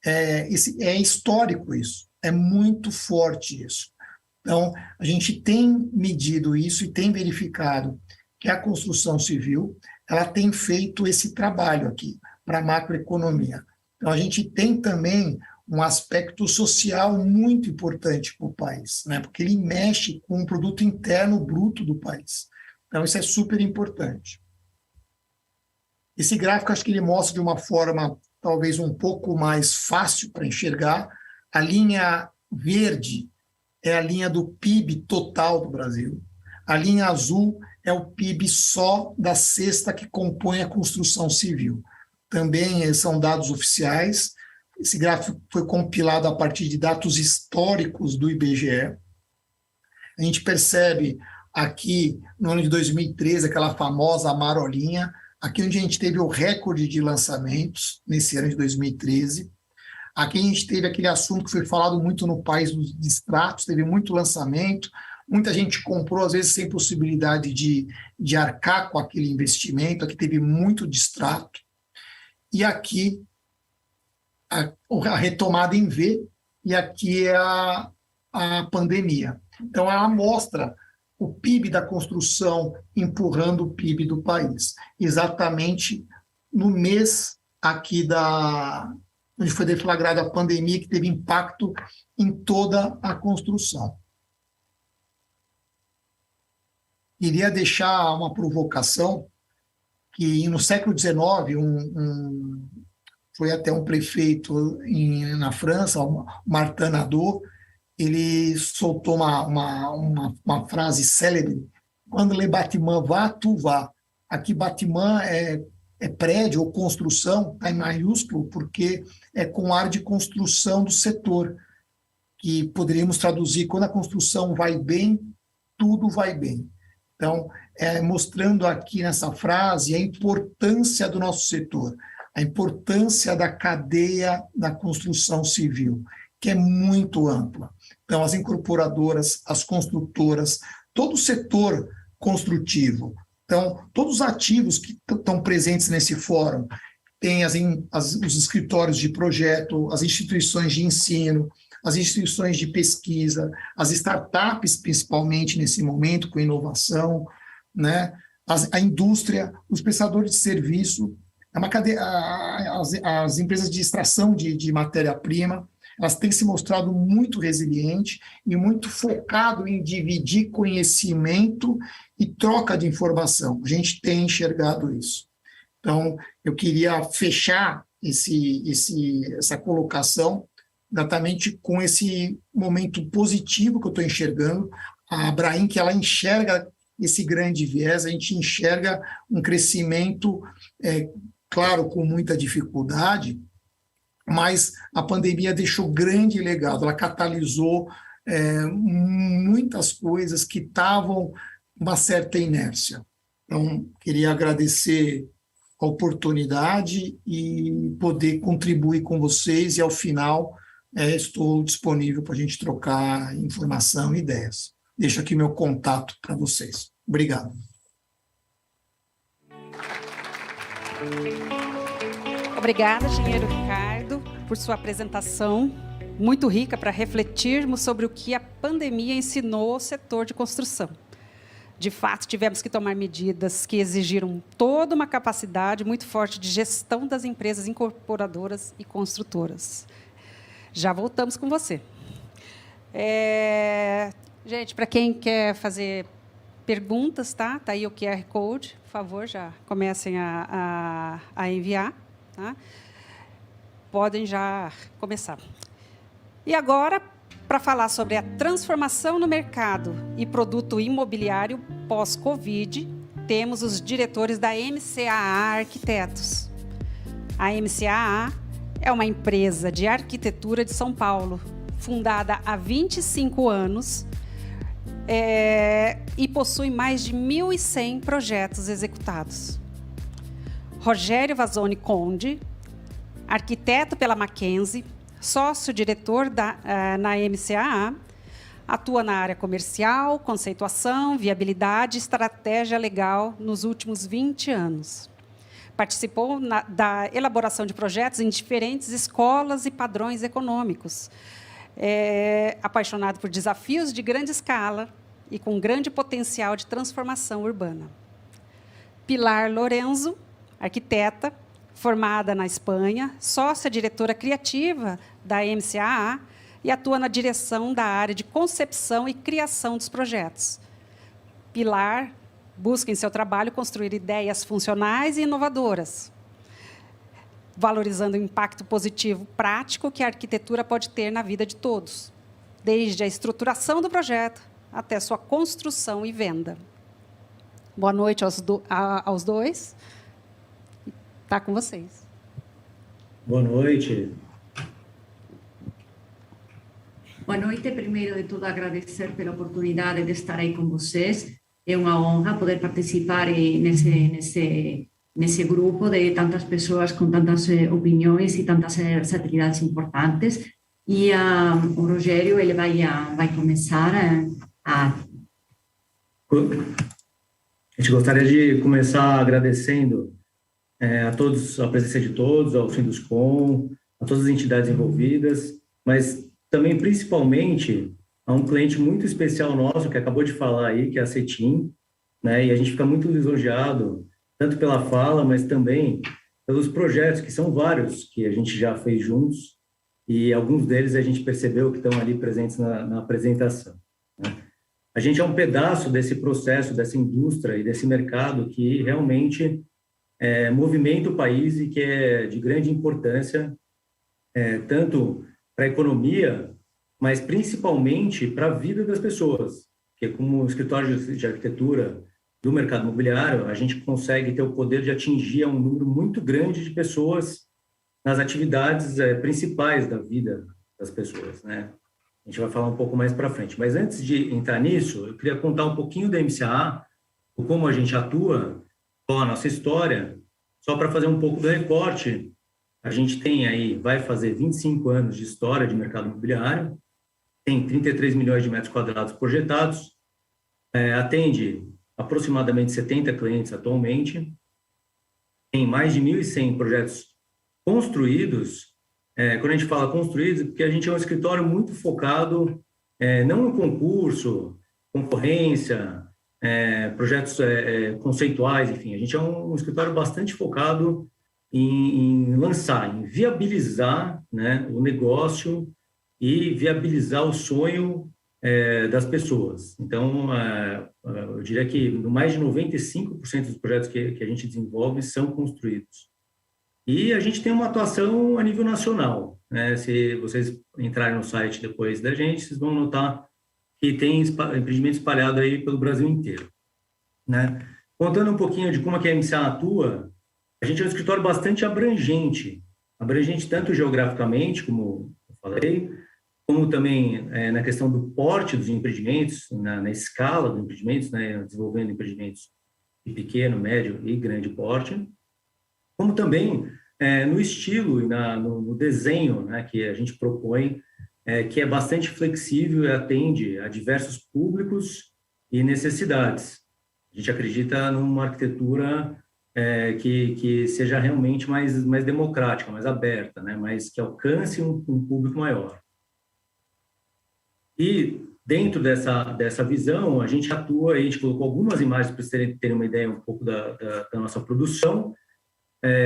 É histórico isso, é muito forte isso. Então, a gente tem medido isso e tem verificado que a construção civil ela tem feito esse trabalho aqui para a macroeconomia. Então, a gente tem também um aspecto social muito importante para o país, né? Porque ele mexe com o produto interno bruto do país. Então, isso é super importante. Esse gráfico, acho que ele mostra de uma forma talvez um pouco mais fácil para enxergar. A linha verde é a linha do PIB total do Brasil. A linha azul é o PIB só da cesta que compõe a construção civil. Também são dados oficiais. Esse gráfico foi compilado a partir de dados históricos do IBGE. A gente percebe aqui, no ano de 2013, aquela famosa amarelinha, aqui onde a gente teve o recorde de lançamentos, nesse ano de 2013. Aqui a gente teve aquele assunto que foi falado muito no país dos distratos, teve muito lançamento, muita gente comprou, às vezes, sem possibilidade de arcar com aquele investimento, aqui teve muito distrato. E aqui, a retomada em V, e aqui é a pandemia. Então, ela mostra o PIB da construção empurrando o PIB do país, exatamente no mês aqui onde foi deflagrada a pandemia, que teve impacto em toda a construção. Queria deixar uma provocação, que no século XIX, foi até um prefeito na França, o Martin Nadeau, ele soltou uma frase célebre: quando le bâtiment va, tout va. Aqui, bâtiment é prédio ou construção, está em maiúsculo, porque é com ar de construção do setor, que poderíamos traduzir: quando a construção vai bem, tudo vai bem. Então, mostrando aqui nessa frase a importância do nosso setor, a importância da cadeia da construção civil, que é muito ampla. Então, as incorporadoras, as construtoras, todo o setor construtivo, então, todos os ativos que estão presentes nesse fórum, tem os escritórios de projeto, as instituições de ensino, as instituições de pesquisa, as startups, principalmente nesse momento, com inovação, né? A indústria, os prestadores de serviço, é uma cadeia, as empresas de extração de matéria-prima, elas têm se mostrado muito resilientes e muito focado em dividir conhecimento e troca de informação. A gente tem enxergado isso. Então, eu queria fechar essa colocação exatamente com esse momento positivo que eu estou enxergando. A Abraim, que ela enxerga esse grande viés, a gente enxerga um crescimento, claro, com muita dificuldade, mas a pandemia deixou grande legado, ela catalisou muitas coisas que estavam uma certa inércia. Então, queria agradecer a oportunidade e poder contribuir com vocês, e ao final estou disponível para a gente trocar informação e ideias. Deixo aqui meu contato para vocês. Obrigado. Obrigada, engenheiro Ricardo, por sua apresentação muito rica para refletirmos sobre o que a pandemia ensinou ao setor de construção. De fato, tivemos que tomar medidas que exigiram toda uma capacidade muito forte de gestão das empresas incorporadoras e construtoras. Já voltamos com você. Gente, para quem quer fazer perguntas, tá aí o QR Code, por favor, já comecem a enviar. Tá? Podem já começar. E agora, para falar sobre a transformação no mercado e produto imobiliário pós-Covid, temos os diretores da MCAA Arquitetos. A MCAA é uma empresa de arquitetura de São Paulo, fundada há 25 anos e possui mais de 1.100 projetos executados. Rogério Vazoni Conde, arquiteto pela Mackenzie, sócio-diretor na MCAA, atua na área comercial, conceituação, viabilidade e estratégia legal nos últimos 20 anos. Participou da elaboração de projetos em diferentes escolas e padrões econômicos. Apaixonado por desafios de grande escala e com grande potencial de transformação urbana. Pilar Lorenzo, arquiteta, formada na Espanha, sócia-diretora criativa da MCAA e atua na direção da área de concepção e criação dos projetos. Pilar busca em seu trabalho construir ideias funcionais e inovadoras, valorizando o impacto positivo prático que a arquitetura pode ter na vida de todos, desde a estruturação do projeto até sua construção e venda. Boa noite aos dois. Está com vocês. Boa noite. Boa noite. Primeiro de tudo, agradecer pela oportunidade de estar aí com vocês. É uma honra poder participar nesse grupo de tantas pessoas com tantas opiniões e tantas atividades importantes. E o Rogério ele vai começar a gente gostaria de começar agradecendo a todos, a presença de todos, ao Sinduscom, a todas as entidades envolvidas, mas também, principalmente, a um cliente muito especial nosso, que acabou de falar aí, que é a Cetim, né? E a gente fica muito lisonjeado, tanto pela fala, mas também pelos projetos, que são vários, que a gente já fez juntos, e alguns deles a gente percebeu que estão ali presentes na apresentação, né? A gente é um pedaço desse processo, dessa indústria e desse mercado que realmente movimenta o país e que é de grande importância, tanto para a economia, mas principalmente para a vida das pessoas, porque como escritório de arquitetura do mercado imobiliário, a gente consegue ter o poder de atingir um número muito grande de pessoas nas atividades principais da vida das pessoas, né? A gente vai falar um pouco mais para frente. Mas antes de entrar nisso, eu queria contar um pouquinho da MCAA, como a gente atua, qual a nossa história. Só para fazer um pouco do recorte, a gente tem aí, vai fazer 25 anos de história de mercado imobiliário, tem 33 milhões de metros quadrados projetados, atende aproximadamente 70 clientes atualmente, tem mais de 1.100 projetos construídos. Quando a gente fala construídos, porque a gente é um escritório muito focado não em concurso, concorrência, projetos conceituais, enfim. A gente é um escritório bastante focado em lançar, em viabilizar, né, o negócio e viabilizar o sonho das pessoas. Então, eu diria que mais de 95% dos projetos que a gente desenvolve são construídos. E a gente tem uma atuação a nível nacional, né? Se vocês entrarem no site depois da gente, vocês vão notar que tem empreendimento espalhado aí pelo Brasil inteiro, né? Contando um pouquinho de como a MCA atua, a gente é um escritório bastante abrangente tanto geograficamente, como eu falei, como também na questão do porte dos empreendimentos, na escala dos empreendimentos, né? Desenvolvendo empreendimentos de pequeno, médio e grande porte, como também no estilo e no desenho, né, que a gente propõe, que é bastante flexível e atende a diversos públicos e necessidades. A gente acredita numa arquitetura que seja realmente mais democrática, mais aberta, né, mas que alcance um público maior. E dentro dessa visão, a gente atua, a gente colocou algumas imagens para vocês terem uma ideia um pouco da nossa produção.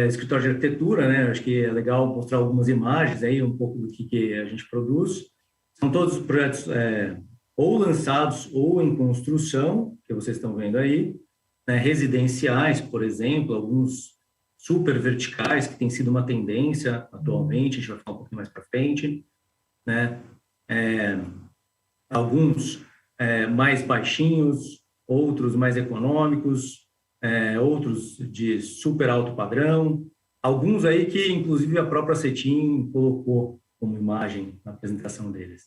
Escritório de arquitetura, né? Acho que é legal mostrar algumas imagens aí, um pouco do que a gente produz. São todos projetos ou lançados ou em construção, que vocês estão vendo aí, né? Residenciais, por exemplo, alguns super verticais, que tem sido uma tendência atualmente, a gente vai falar um pouquinho mais para frente, né? Alguns mais baixinhos, outros mais econômicos, outros de super alto padrão, alguns aí que, inclusive, a própria Cetim colocou como imagem na apresentação deles.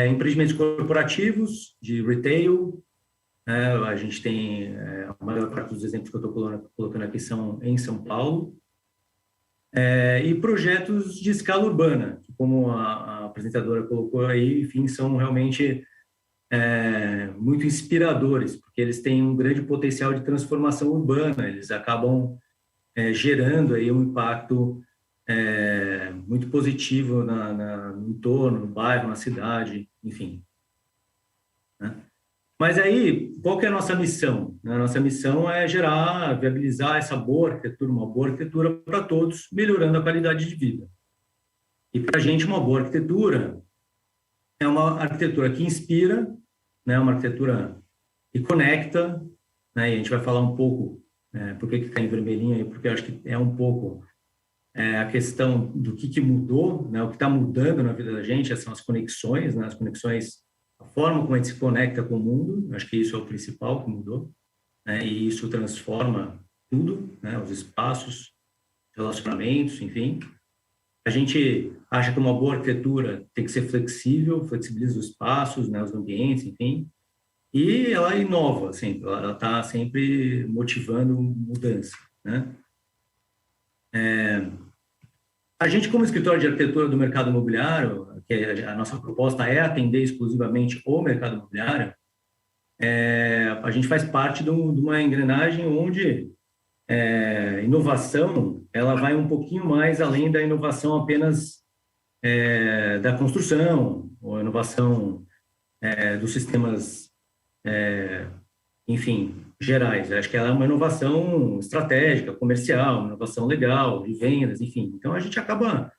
Empreendimentos corporativos, de retail, a gente tem, a maior parte dos exemplos que eu estou colocando aqui são em São Paulo, e projetos de escala urbana, que, como a apresentadora colocou aí, enfim, são realmente muito inspiradores, porque eles têm um grande potencial de transformação urbana, eles acabam gerando aí um impacto muito positivo no entorno, no bairro, na cidade, enfim. Né? Mas aí, qual que é a nossa missão? A nossa missão é viabilizar essa boa arquitetura, uma boa arquitetura para todos, melhorando a qualidade de vida. E para a gente, uma boa arquitetura é uma arquitetura que inspira, né, uma arquitetura que conecta, né, e a gente vai falar um pouco, por que está em vermelhinho aí, porque eu acho que é um pouco a questão do que mudou, né, o que está mudando na vida da gente, são as conexões, né, a forma como a gente se conecta com o mundo, acho que isso é o principal que mudou, né, e isso transforma tudo, né, os espaços, relacionamentos, enfim. A gente acha que uma boa arquitetura tem que ser flexível, flexibiliza os espaços, né, os ambientes, enfim, e ela inova sempre, ela está sempre motivando mudança, né? A gente, como escritório de arquitetura do mercado imobiliário, que a nossa proposta é atender exclusivamente o mercado imobiliário, a gente faz parte de uma engrenagem onde inovação, ela vai um pouquinho mais além da inovação apenas da construção, ou inovação dos sistemas, enfim, gerais. Acho que ela é uma inovação estratégica, comercial, uma inovação legal, de vendas, enfim. Então, a gente acaba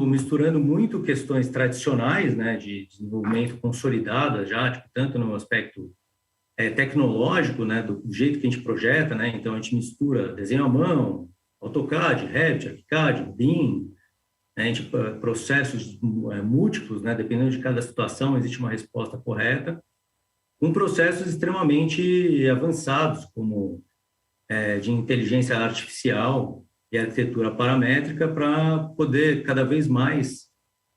misturando muito questões tradicionais, né, de desenvolvimento consolidadas já, tipo, tanto no aspecto tecnológico, né, do jeito que a gente projeta, né, então a gente mistura desenho à mão, AutoCAD, Revit, ArchiCAD, BIM, né, a gente processos múltiplos, né, dependendo de cada situação existe uma resposta correta, com processos extremamente avançados, como de inteligência artificial e arquitetura paramétrica, para poder cada vez mais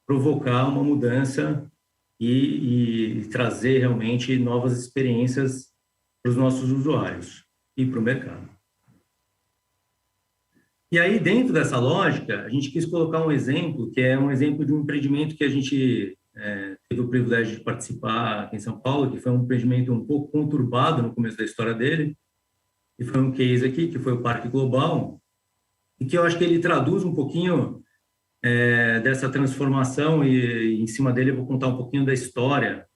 provocar uma mudança e trazer realmente novas experiências para os nossos usuários e para o mercado. E aí, dentro dessa lógica, a gente quis colocar um exemplo, que é um exemplo de um empreendimento que a gente teve o privilégio de participar aqui em São Paulo, que foi um empreendimento um pouco conturbado no começo da história dele, e foi um case aqui, que foi o Parque Global, e que eu acho que ele traduz um pouquinho dessa transformação, e em cima dele eu vou contar um pouquinho da história,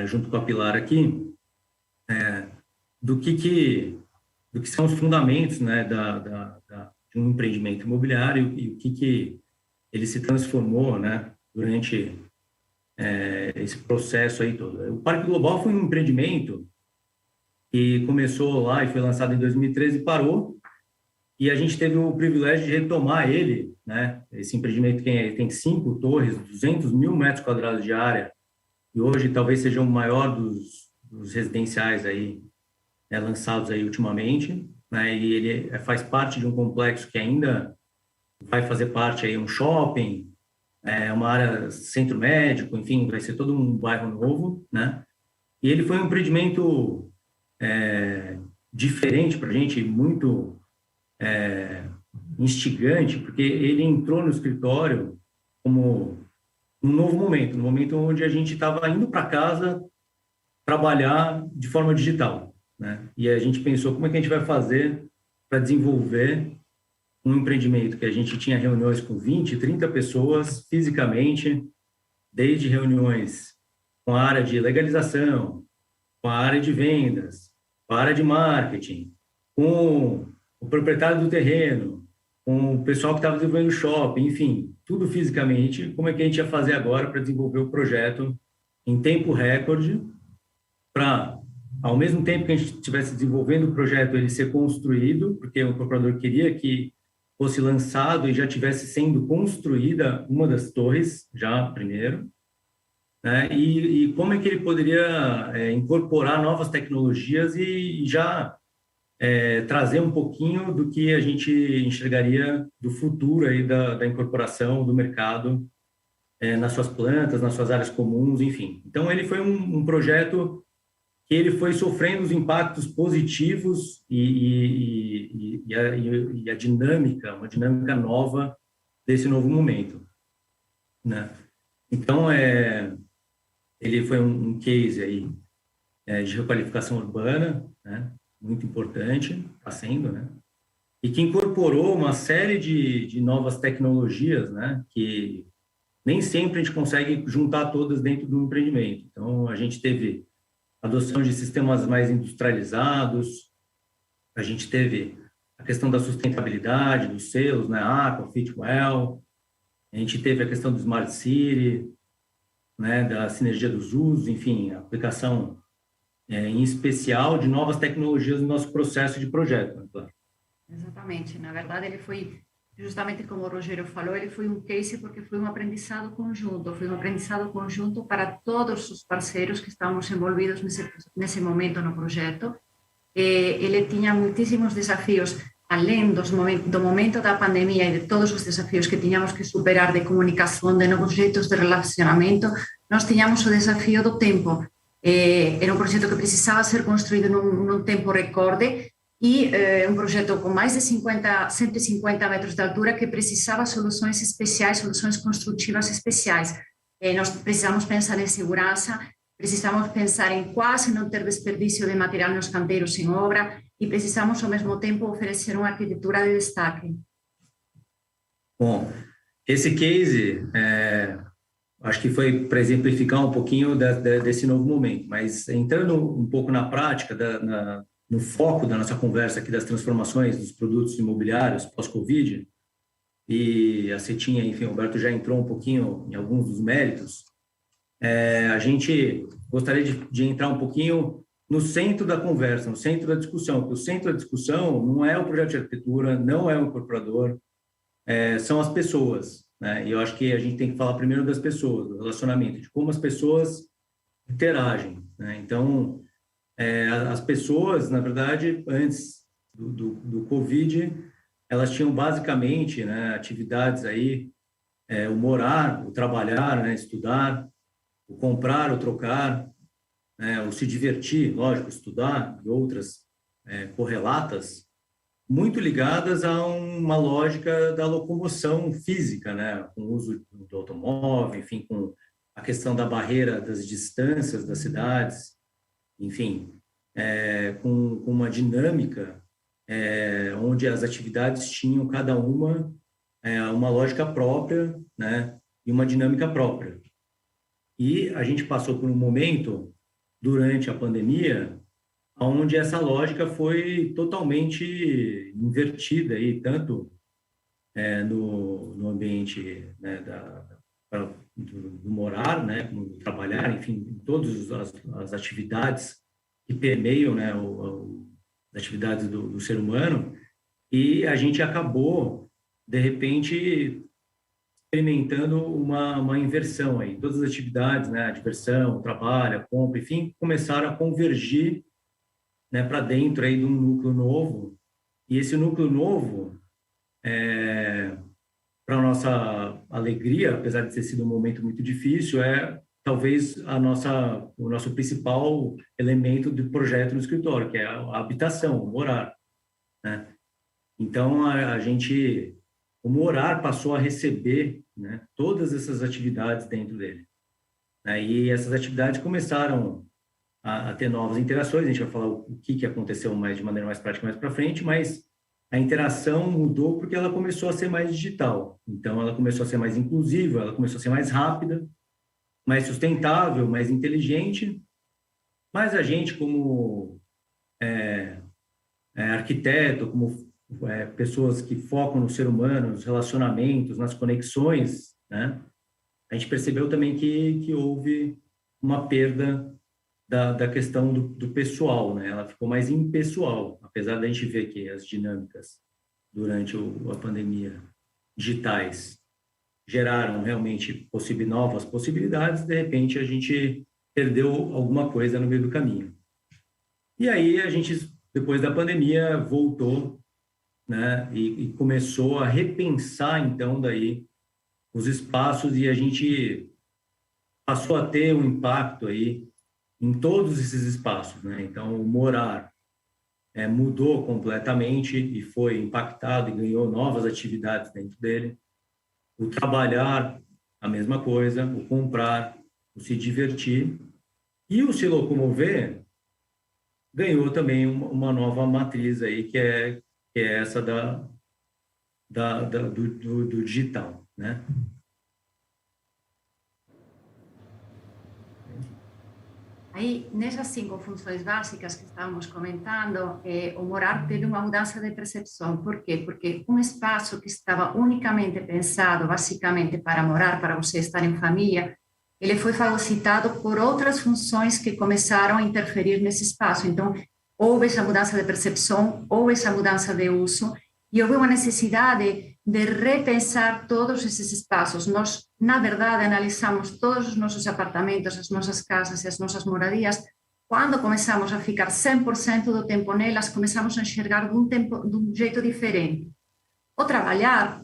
junto com a Pilar aqui, do que são os fundamentos, né, de um empreendimento imobiliário e o que ele se transformou, né, durante esse processo aí todo. O Parque Global foi um empreendimento que começou lá e foi lançado em 2013 e parou, e a gente teve o privilégio de retomar ele, né, esse empreendimento tem 5 torres, 200 mil metros quadrados de área, e hoje talvez seja o maior dos residenciais aí, lançados aí ultimamente, né, e ele faz parte de um complexo que ainda vai fazer parte aí um shopping, uma área centro médico, enfim, vai ser todo um bairro novo, né, e ele foi um empreendimento diferente para a gente, muito instigante, porque ele entrou no escritório como um novo momento, no momento onde a gente estava indo para casa trabalhar de forma digital, né? E a gente pensou como é que a gente vai fazer para desenvolver um empreendimento que a gente tinha reuniões com 20, 30 pessoas fisicamente, desde reuniões com a área de legalização, com a área de vendas, com a área de marketing, com o proprietário do terreno, com o pessoal que estava desenvolvendo o shopping, enfim, tudo fisicamente, como é que a gente ia fazer agora para desenvolver o projeto em tempo recorde, para, ao mesmo tempo que a gente estivesse desenvolvendo o projeto, ele ser construído, porque o procurador queria que fosse lançado e já tivesse sendo construída uma das torres, já primeiro, né? E como é que ele poderia incorporar novas tecnologias e já trazer um pouquinho do que a gente enxergaria do futuro aí da incorporação do mercado nas suas plantas, nas suas áreas comuns, enfim. Então, ele foi um projeto que ele foi sofrendo os impactos positivos e a dinâmica, uma dinâmica nova desse novo momento, né? Então, ele foi um case aí de requalificação urbana, né? Muito importante, está sendo, né? E que incorporou uma série de novas tecnologias, né? Que nem sempre a gente consegue juntar todas dentro do empreendimento. Então, a gente teve adoção de sistemas mais industrializados, a gente teve a questão da sustentabilidade, dos selos, né? Aqua, Fitwel, a gente teve a questão do Smart City, né? Da sinergia dos usos, enfim, a aplicação em especial de novas tecnologias no nosso processo de projeto, né, claro. Exatamente. Na verdade, ele foi, justamente como o Rogério falou, ele foi um case porque foi um aprendizado conjunto para todos os parceiros que estávamos envolvidos nesse momento no projeto. Ele tinha muitíssimos desafios, além do momento da pandemia e de todos os desafios que tínhamos que superar de comunicação, de novos jeitos de relacionamento, nós tínhamos o desafio do tempo. Era um projeto que precisava ser construído num tempo recorde e um projeto com mais de 150 metros de altura que precisava soluções especiais, soluções construtivas especiais. Nós precisamos pensar em segurança, precisamos pensar em quase não ter desperdício de material nos canteiros em obra e precisamos, ao mesmo tempo, oferecer uma arquitetura de destaque. Bom, esse case acho que foi para exemplificar um pouquinho desse novo momento, mas entrando um pouco na prática, no foco da nossa conversa aqui das transformações dos produtos imobiliários pós-Covid, e a Cetinha, enfim, o Roberto já entrou um pouquinho em alguns dos méritos, a gente gostaria de entrar um pouquinho no centro da conversa, no centro da discussão, porque o centro da discussão não é o projeto de arquitetura, não é o incorporador, são as pessoas, né? E eu acho que a gente tem que falar primeiro das pessoas, do relacionamento, de como as pessoas interagem, né? Então, as pessoas, na verdade, antes do Covid, elas tinham basicamente, né, atividades aí, o morar, o trabalhar, né, estudar, o comprar, o trocar, né, o se divertir, lógico, estudar e outras correlatas, muito ligadas a uma lógica da locomoção física, né, com o uso do automóvel, enfim, com a questão da barreira das distâncias das cidades, enfim, com uma dinâmica onde as atividades tinham cada uma lógica própria, né, e uma dinâmica própria. E a gente passou por um momento, durante a pandemia, onde essa lógica foi totalmente invertida, aí, tanto no ambiente, né, do morar, né, como do trabalhar, enfim, em todas as atividades que permeiam, né, as atividades do ser humano, e a gente acabou, de repente, experimentando uma inversão aí. Todas as atividades, né, a diversão, o trabalho, a compra, enfim, começaram a convergir, né, para dentro aí de um núcleo novo. E esse núcleo novo, para nossa alegria, apesar de ter sido um momento muito difícil, talvez o nosso principal elemento de projeto no escritório, que é a habitação, o morar, né? Então, a gente, o morar passou a receber, né, todas essas atividades dentro dele. E essas atividades começaram a ter novas interações. A gente vai falar o que aconteceu de maneira mais prática mais para frente, mas a interação mudou porque ela começou a ser mais digital. Então, ela começou a ser mais inclusiva, ela começou a ser mais rápida, mais sustentável, mais inteligente. Mas a gente, como arquiteto, como pessoas que focam no ser humano, nos relacionamentos, nas conexões, né, a gente percebeu também que houve uma perda da questão do pessoal, né? Ela ficou mais impessoal, apesar da gente ver que as dinâmicas durante a pandemia digitais geraram realmente novas possibilidades. De repente a gente perdeu alguma coisa no meio do caminho. E aí a gente, depois da pandemia, voltou, né, e começou a repensar então daí os espaços, e a gente passou a ter um impacto aí em todos esses espaços, né? Então, o morar mudou completamente e foi impactado e ganhou novas atividades dentro dele. O trabalhar, a mesma coisa. O comprar, o se divertir. E o se locomover ganhou também uma nova matriz aí, que é essa do digital, né? Aí, nessas 5 funções básicas que estávamos comentando, o morar teve uma mudança de percepção. Por quê? Porque um espaço que estava unicamente pensado, basicamente, para morar, para você estar em família, ele foi fagocitado por outras funções que começaram a interferir nesse espaço. Então, houve essa mudança de percepção, houve essa mudança de uso, e houve uma necessidade de repensar todos esses espaços. Nós, na verdade, analisamos todos os nossos apartamentos, as nossas casas e as nossas moradias. Quando começamos a ficar 100% do tempo nelas, começamos a enxergar de um jeito diferente. O trabalhar,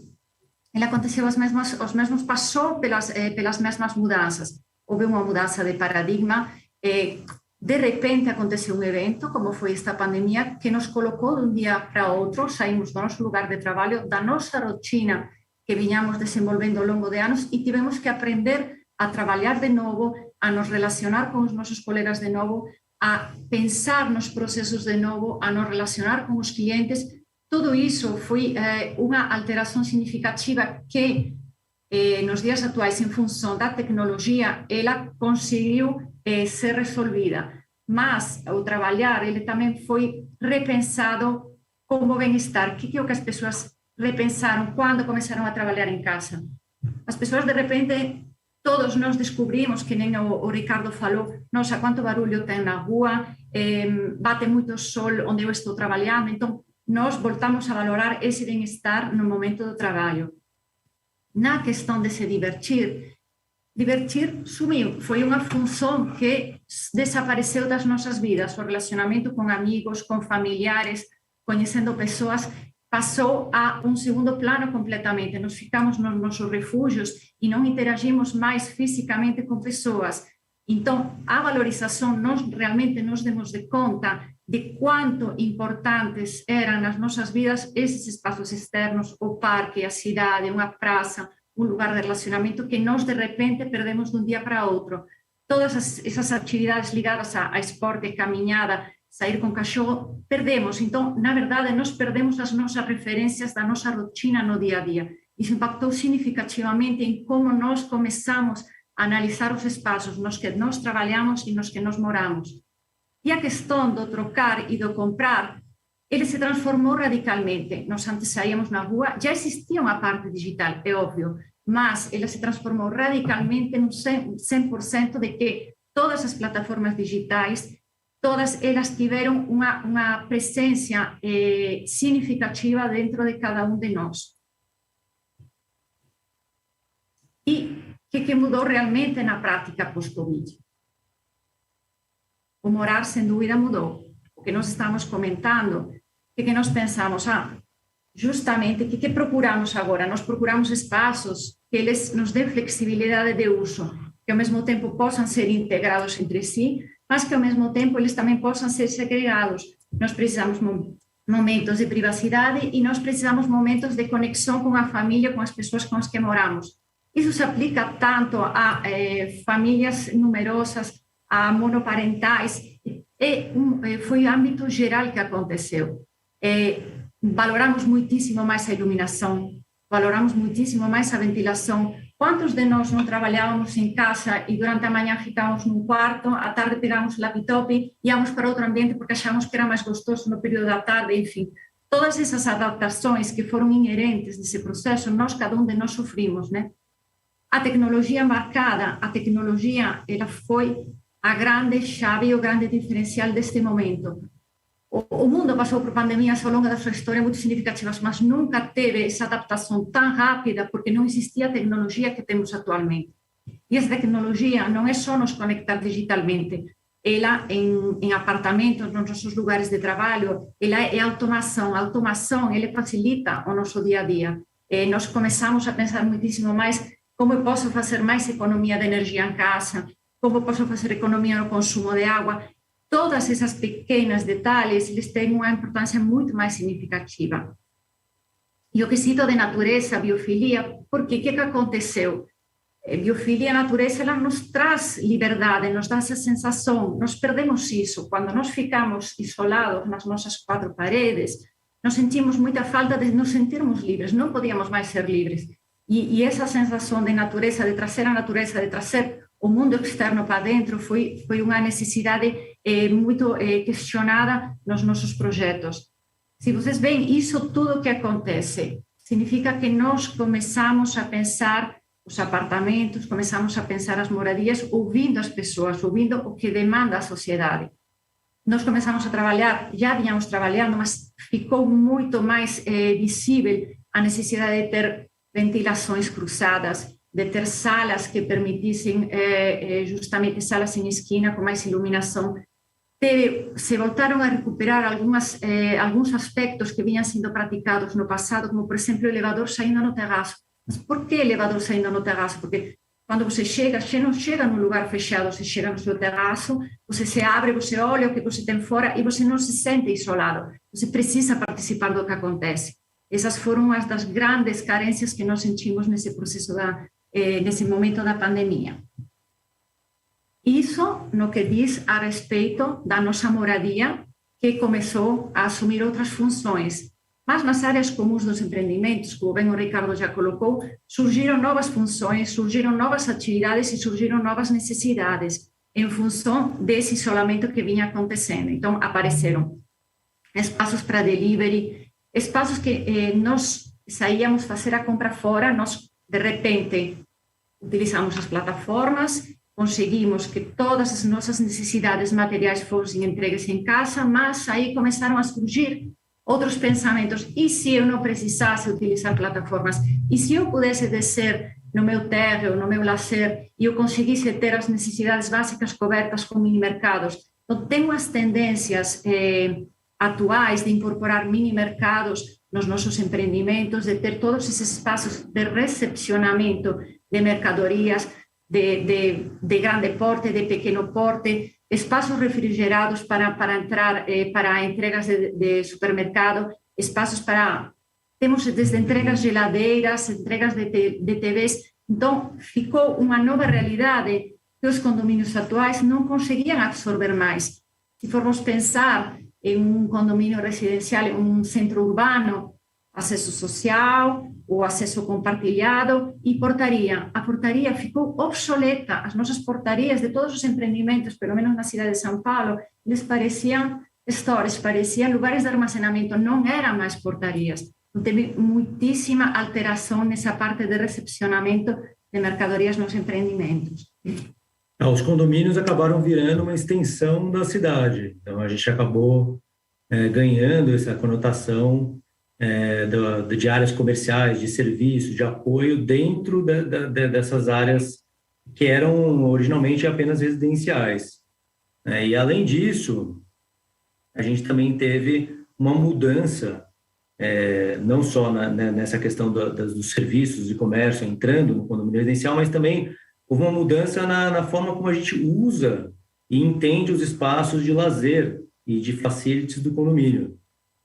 ele aconteceu os mesmos passou pelas mesmas mudanças. Houve uma mudança de paradigma. De repente aconteceu um evento, como foi esta pandemia, que nos colocou de um dia para outro, saímos do nosso lugar de trabalho, da nossa rotina que vinhamos desenvolvendo ao longo de anos, e tivemos que aprender a trabalhar de novo, a nos relacionar com os nossos colegas de novo, a pensar nos processos de novo, a nos relacionar com os clientes. Tudo isso foi uma alteração significativa que, nos dias atuais, em função da tecnologia, ela conseguiu ser resolvida. Mas o trabalhar, ele também foi repensado como bem-estar. O que é o que as pessoas repensaram quando começaram a trabalhar em casa? As pessoas, de repente, todos nós descobrimos, que nem o Ricardo falou, nossa, quanto barulho tem na rua, bate muito sol onde eu estou trabalhando. Então, nós voltamos a valorar esse bem-estar no momento do trabalho. Na questão de se divertir sumiu, foi uma função que desapareceu das nossas vidas. O relacionamento com amigos, com familiares, conhecendo pessoas, passou a um segundo plano completamente. Nós ficamos nos nossos refúgios e não interagimos mais fisicamente com pessoas. Então, a valorização, nós realmente nos demos de conta de quanto importantes eram nas nossas vidas esses espaços externos, o parque, a cidade, uma praça, um lugar de relacionamento que nós, de repente, perdemos de um dia para outro. Todas essas atividades ligadas a esporte, caminhada, sair com cachorro, perdemos. Então, na verdade, nós perdemos as nossas referências da nossa rotina no dia a dia. Isso impactou significativamente em como nós começamos a analisar os espaços nos que nós trabalhamos e nos que nós moramos. E a questão do trocar e do comprar, ele se transformou radicalmente. Nós antes saíamos na rua, já existia uma parte digital, é óbvio, mas ela se transformou radicalmente no 100% de que todas as plataformas digitais, todas elas tiveram uma presença significativa dentro de cada um de nós. E o que mudou realmente na prática pós-Covid? O morar, sem dúvida, mudou. O que nós estamos comentando, o que nós pensamos, justamente, o que procuramos agora? Nós procuramos espaços que eles nos dêem flexibilidade de uso, que ao mesmo tempo possam ser integrados entre si, mas que ao mesmo tempo eles também possam ser segregados. Nós precisamos momentos de privacidade e nós precisamos momentos de conexão com a família, com as pessoas com as que moramos. Isso se aplica tanto a famílias numerosas, a monoparentais, foi âmbito geral que aconteceu. Valoramos muitíssimo mais a iluminação, valoramos muitíssimo mais a ventilação. Quantos de nós não trabalhávamos em casa e durante a manhã ficávamos num quarto, à tarde pegávamos o laptop e íamos para outro ambiente porque achávamos que era mais gostoso no período da tarde, enfim. Todas essas adaptações que foram inerentes desse processo, cada um de nós sofrimos, né? A tecnologia marcada, a tecnologia, ela foi a grande chave e o grande diferencial deste momento. O mundo passou por pandemias ao longo da sua história muito significativas, mas nunca teve essa adaptação tão rápida porque não existia a tecnologia que temos atualmente. E essa tecnologia não é só nos conectar digitalmente, ela em apartamentos, nos nossos lugares de trabalho, ela é automação. A automação, ela facilita o nosso dia a dia. Nós começamos a pensar muitíssimo mais como eu posso fazer mais economia de energia em casa, como eu posso fazer economia no consumo de água. Todas essas pequenos detalhes, eles têm uma importância muito mais significativa. E o quesito de natureza, biofilia, porque o que aconteceu? Biofilia, a natureza, ela nos traz liberdade, nos dá essa sensação. Nós perdemos isso. Quando nós ficamos isolados nas nossas quatro paredes, nós sentimos muita falta de nos sentirmos livres, não podíamos mais ser livres. E essa sensação de natureza, de trazer a natureza, de trazer o mundo externo para dentro, foi uma necessidade muito questionada nos nossos projetos. Se vocês veem isso tudo que acontece, significa que nós começamos a pensar os apartamentos, começamos a pensar as moradias, ouvindo as pessoas, ouvindo o que demanda a sociedade. Nós começamos a trabalhar, já vínhamos trabalhando, mas ficou muito mais visível a necessidade de ter ventilações cruzadas, de ter salas que permitissem justamente salas em esquina com mais iluminação. Se voltaram a recuperar alguns aspectos que vinham sendo praticados no passado, como, por exemplo, o elevador saindo no terraço. Mas por que elevador saindo no terraço? Porque quando você não chega num lugar fechado, você chega no seu terraço, você se abre, você olha o que você tem fora e você não se sente isolado. Você precisa participar do que acontece. Essas foram uma das grandes carências que nós sentimos nesse processo, nesse momento da pandemia. Isso no que diz a respeito da nossa moradia, que começou a assumir outras funções. Mas nas áreas comuns dos empreendimentos, como bem o Ricardo já colocou, surgiram novas funções, surgiram novas atividades e surgiram novas necessidades em função desse isolamento que vinha acontecendo. Então, apareceram espaços para delivery, espaços que nós saíamos fazer a compra fora, nós, de repente, utilizamos as plataformas, conseguimos que todas as nossas necessidades materiais fossem entregues em casa, mas aí começaram a surgir outros pensamentos. E se eu não precisasse utilizar plataformas? E se eu pudesse descer no meu térreo, no meu lazer, e eu conseguisse ter as necessidades básicas cobertas com mini-mercados? Então, tem umas tendências atuais de incorporar mini-mercados nos nossos empreendimentos, de ter todos esses espaços de recepcionamento de mercadorias, de grande porte, de pequeno porte, espaços refrigerados para entrar, para entregas de supermercado, espaços para... Temos desde entregas geladeiras, entregas de TVs. Então, ficou uma nova realidade que os condomínios atuais não conseguiam absorver mais. Se formos pensar em um condomínio residencial, em um centro urbano, acesso social, o acesso compartilhado e portaria. A portaria ficou obsoleta. As nossas portarias de todos os empreendimentos, pelo menos na cidade de São Paulo, eles pareciam stores, pareciam lugares de armazenamento, não eram mais portarias. Então, teve muitíssima alteração nessa parte de recepcionamento de mercadorias nos empreendimentos. Os condomínios acabaram virando uma extensão da cidade. Então, a gente acabou ganhando essa conotação de áreas comerciais, de serviços, de apoio dentro dessas áreas que eram originalmente apenas residenciais. E, além disso, a gente também teve uma mudança, não só nessa questão dos serviços de comércio entrando no condomínio residencial, mas também houve uma mudança na forma como a gente usa e entende os espaços de lazer e de facilities do condomínio.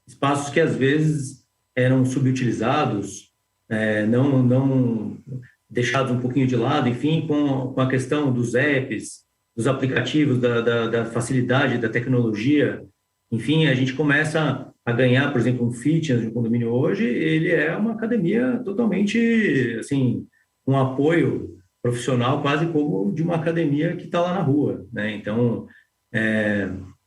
Espaços que, às vezes, eram subutilizados, não deixados um pouquinho de lado, enfim, com a questão dos apps, dos aplicativos, da facilidade, da tecnologia. Enfim, a gente começa a ganhar, por exemplo, um fitness de condomínio hoje, ele é uma academia totalmente, assim, com apoio profissional quase como de uma academia que está lá na rua, né? Então,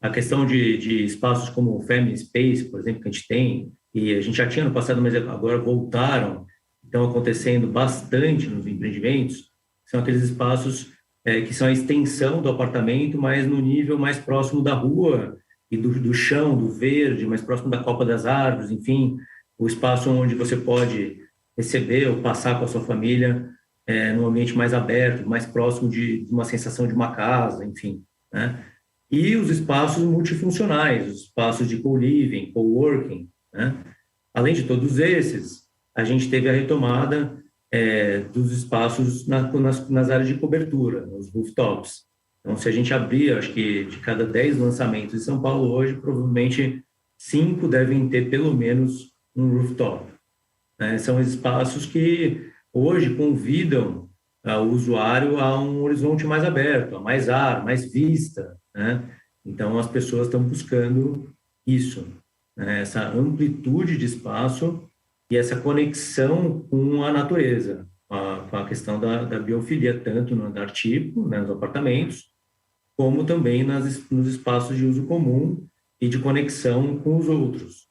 a questão de espaços como o Family Space, por exemplo, que a gente tem, e a gente já tinha no passado, mas agora voltaram, estão acontecendo bastante nos empreendimentos, são aqueles espaços que são a extensão do apartamento, mas no nível mais próximo da rua e do chão, do verde, mais próximo da copa das árvores, enfim, o espaço onde você pode receber ou passar com a sua família num ambiente mais aberto, mais próximo de uma sensação de uma casa, enfim, né? E os espaços multifuncionais, os espaços de co-living, co-working, né? Além de todos esses, a gente teve a retomada dos espaços nas áreas de cobertura, nos rooftops. Então, se a gente abrir, acho que de cada 10 lançamentos em São Paulo hoje, provavelmente 5 devem ter pelo menos um rooftop, né? São espaços que hoje convidam o usuário a um horizonte mais aberto, a mais ar, mais vista, né? Então, as pessoas estão buscando isso, né? Essa amplitude de espaço e essa conexão com a natureza, com a questão da biofilia, tanto no andar tipo, né, nos apartamentos, como também nos espaços de uso comum e de conexão com os outros.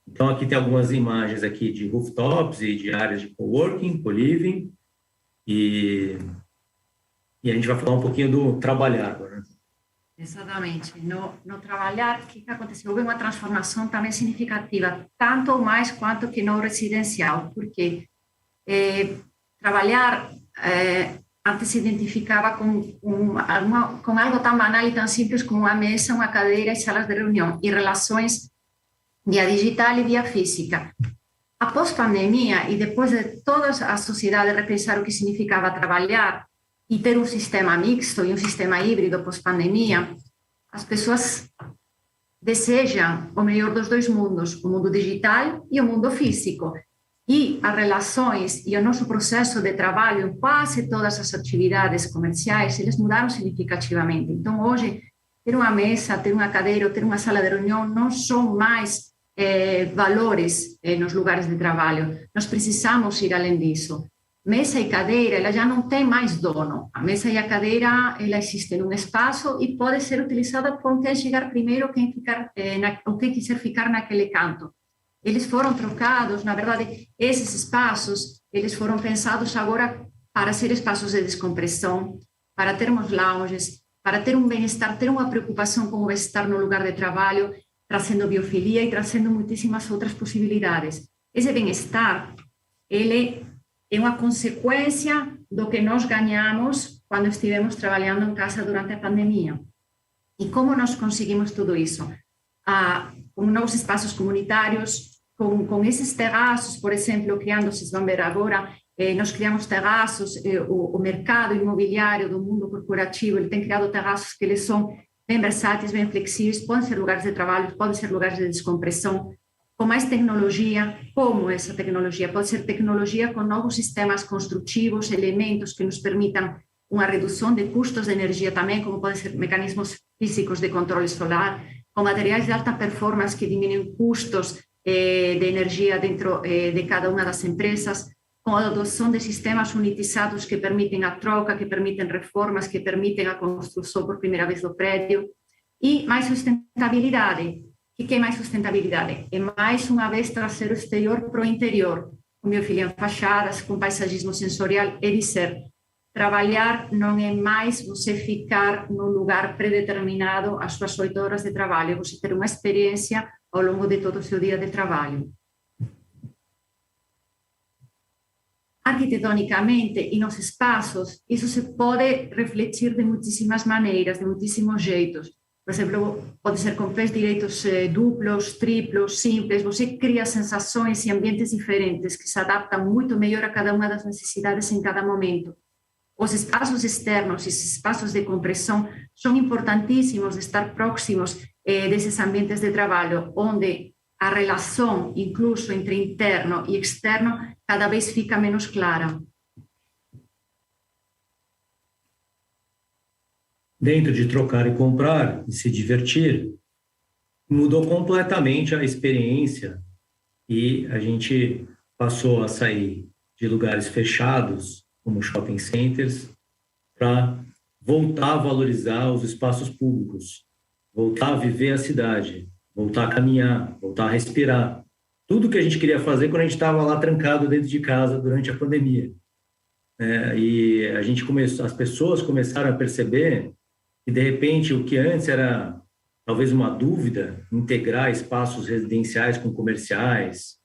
Então, aqui tem algumas imagens aqui de rooftops e de áreas de coworking, co-living, e a gente vai falar um pouquinho do trabalhar agora. Exatamente. No trabalhar, o que aconteceu? Houve uma transformação também significativa, tanto ou mais quanto que no residencial, porque trabalhar antes se identificava com algo tão banal e tão simples como uma mesa, uma cadeira e salas de reunião, e relações via digital e via física. Após pandemia, e depois de toda a sociedade repensar o que significava trabalhar e ter um sistema mixto e um sistema híbrido pós-pandemia, as pessoas desejam o melhor dos dois mundos, o mundo digital e o mundo físico. E as relações e o nosso processo de trabalho em quase todas as atividades comerciais, eles mudaram significativamente. Então, hoje, ter uma mesa, ter uma cadeira ou ter uma sala de reunião não são mais valores nos lugares de trabalho. Nós precisamos ir além disso. Mesa e cadeira, ela já não tem mais dono. A mesa e a cadeira, ela existe num espaço e pode ser utilizada por quem chegar primeiro ou quem quiser ficar naquele canto. Eles foram trocados, na verdade, esses espaços, eles foram pensados agora para ser espaços de descompressão, para termos lounges, para ter um bem-estar, ter uma preocupação com o bem-estar no lugar de trabalho, trazendo biofilia e trazendo muitíssimas outras possibilidades. Esse bem-estar, ele é uma consequência do que nós ganhamos quando estivemos trabalhando em casa durante a pandemia. E como nós conseguimos tudo isso? Com novos espaços comunitários, com esses terraços, por exemplo, criando, vocês vão ver agora, nós criamos terraços, o mercado imobiliário do mundo corporativo, ele tem criado terraços que eles são bem versáteis, bem flexíveis, podem ser lugares de trabalho, podem ser lugares de descompressão, com mais tecnologia. Como essa tecnologia? Pode ser tecnologia com novos sistemas construtivos, elementos que nos permitam uma redução de custos de energia também, como podem ser mecanismos físicos de controle solar, com materiais de alta performance que diminuem custos de energia dentro de cada uma das empresas, com a adoção de sistemas unitizados que permitem a troca, que permitem reformas, que permitem a construção por primeira vez do prédio, e mais sustentabilidade. O que é mais sustentabilidade? É mais uma vez trazer o exterior para o interior, com meu filho em fachadas, com paisagismo sensorial, é dizer, trabalhar não é mais você ficar no lugar predeterminado às suas 8 horas de trabalho, é você ter uma experiência ao longo de todo o seu dia de trabalho. Arquitetonicamente e nos espaços, isso se pode refletir de muitíssimas maneiras, de muitíssimos jeitos. Por exemplo, pode ser com pés direitos duplos, triplos, simples. Você cria sensações e ambientes diferentes que se adaptam muito melhor a cada uma das necessidades em cada momento. Os espaços externos, esses espaços de compressão, são importantíssimos de estar próximos desses ambientes de trabalho, onde a relação, incluso entre interno e externo, cada vez fica menos clara. Dentro de trocar e comprar e se divertir, mudou completamente a experiência e a gente passou a sair de lugares fechados, como shopping centers, para voltar a valorizar os espaços públicos, voltar a viver a cidade, voltar a caminhar, voltar a respirar. Tudo que a gente queria fazer quando a gente estava lá trancado dentro de casa durante a pandemia. E a gente as pessoas começaram a perceber que, de repente, o que antes era talvez uma dúvida, integrar espaços residenciais com comerciais,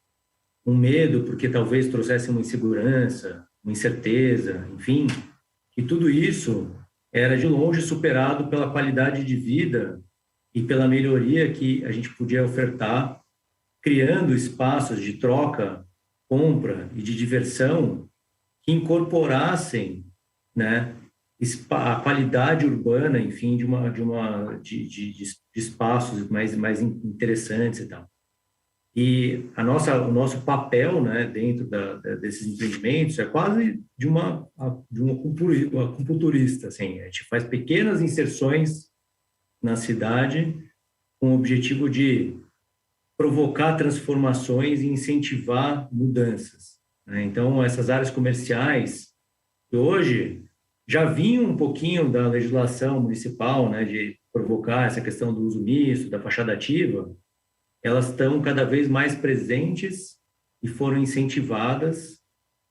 um medo porque talvez trouxesse uma insegurança, uma incerteza, enfim, que tudo isso era de longe superado pela qualidade de vida e pela melhoria que a gente podia ofertar, criando espaços de troca, compra e de diversão que incorporassem, né, a qualidade urbana, enfim, de espaços mais interessantes e tal. E o nosso papel, né, dentro desses empreendimentos é quase de uma acupunturista, assim. A gente faz pequenas inserções na cidade com o objetivo de provocar transformações e incentivar mudanças, né? Então, essas áreas comerciais, que hoje já vinham um pouquinho da legislação municipal, né, de provocar essa questão do uso misto, da fachada ativa, elas estão cada vez mais presentes e foram incentivadas,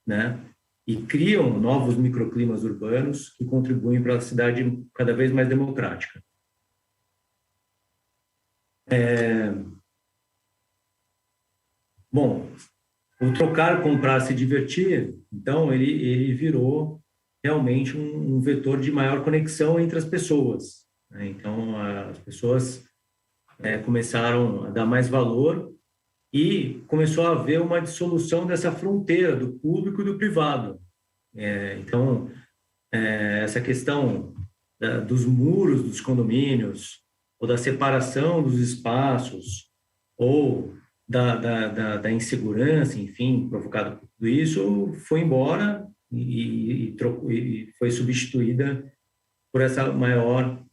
né, e criam novos microclimas urbanos que contribuem para a cidade cada vez mais democrática. Bom, o trocar, comprar, se divertir, então ele virou realmente um vetor de maior conexão entre as pessoas, né? Então, as pessoas começaram a dar mais valor e começou a haver uma dissolução dessa fronteira do público e do privado. Então, essa questão dos muros dos condomínios, ou da separação dos espaços, ou da insegurança, enfim, provocada por tudo isso, foi embora e foi substituída por essa maior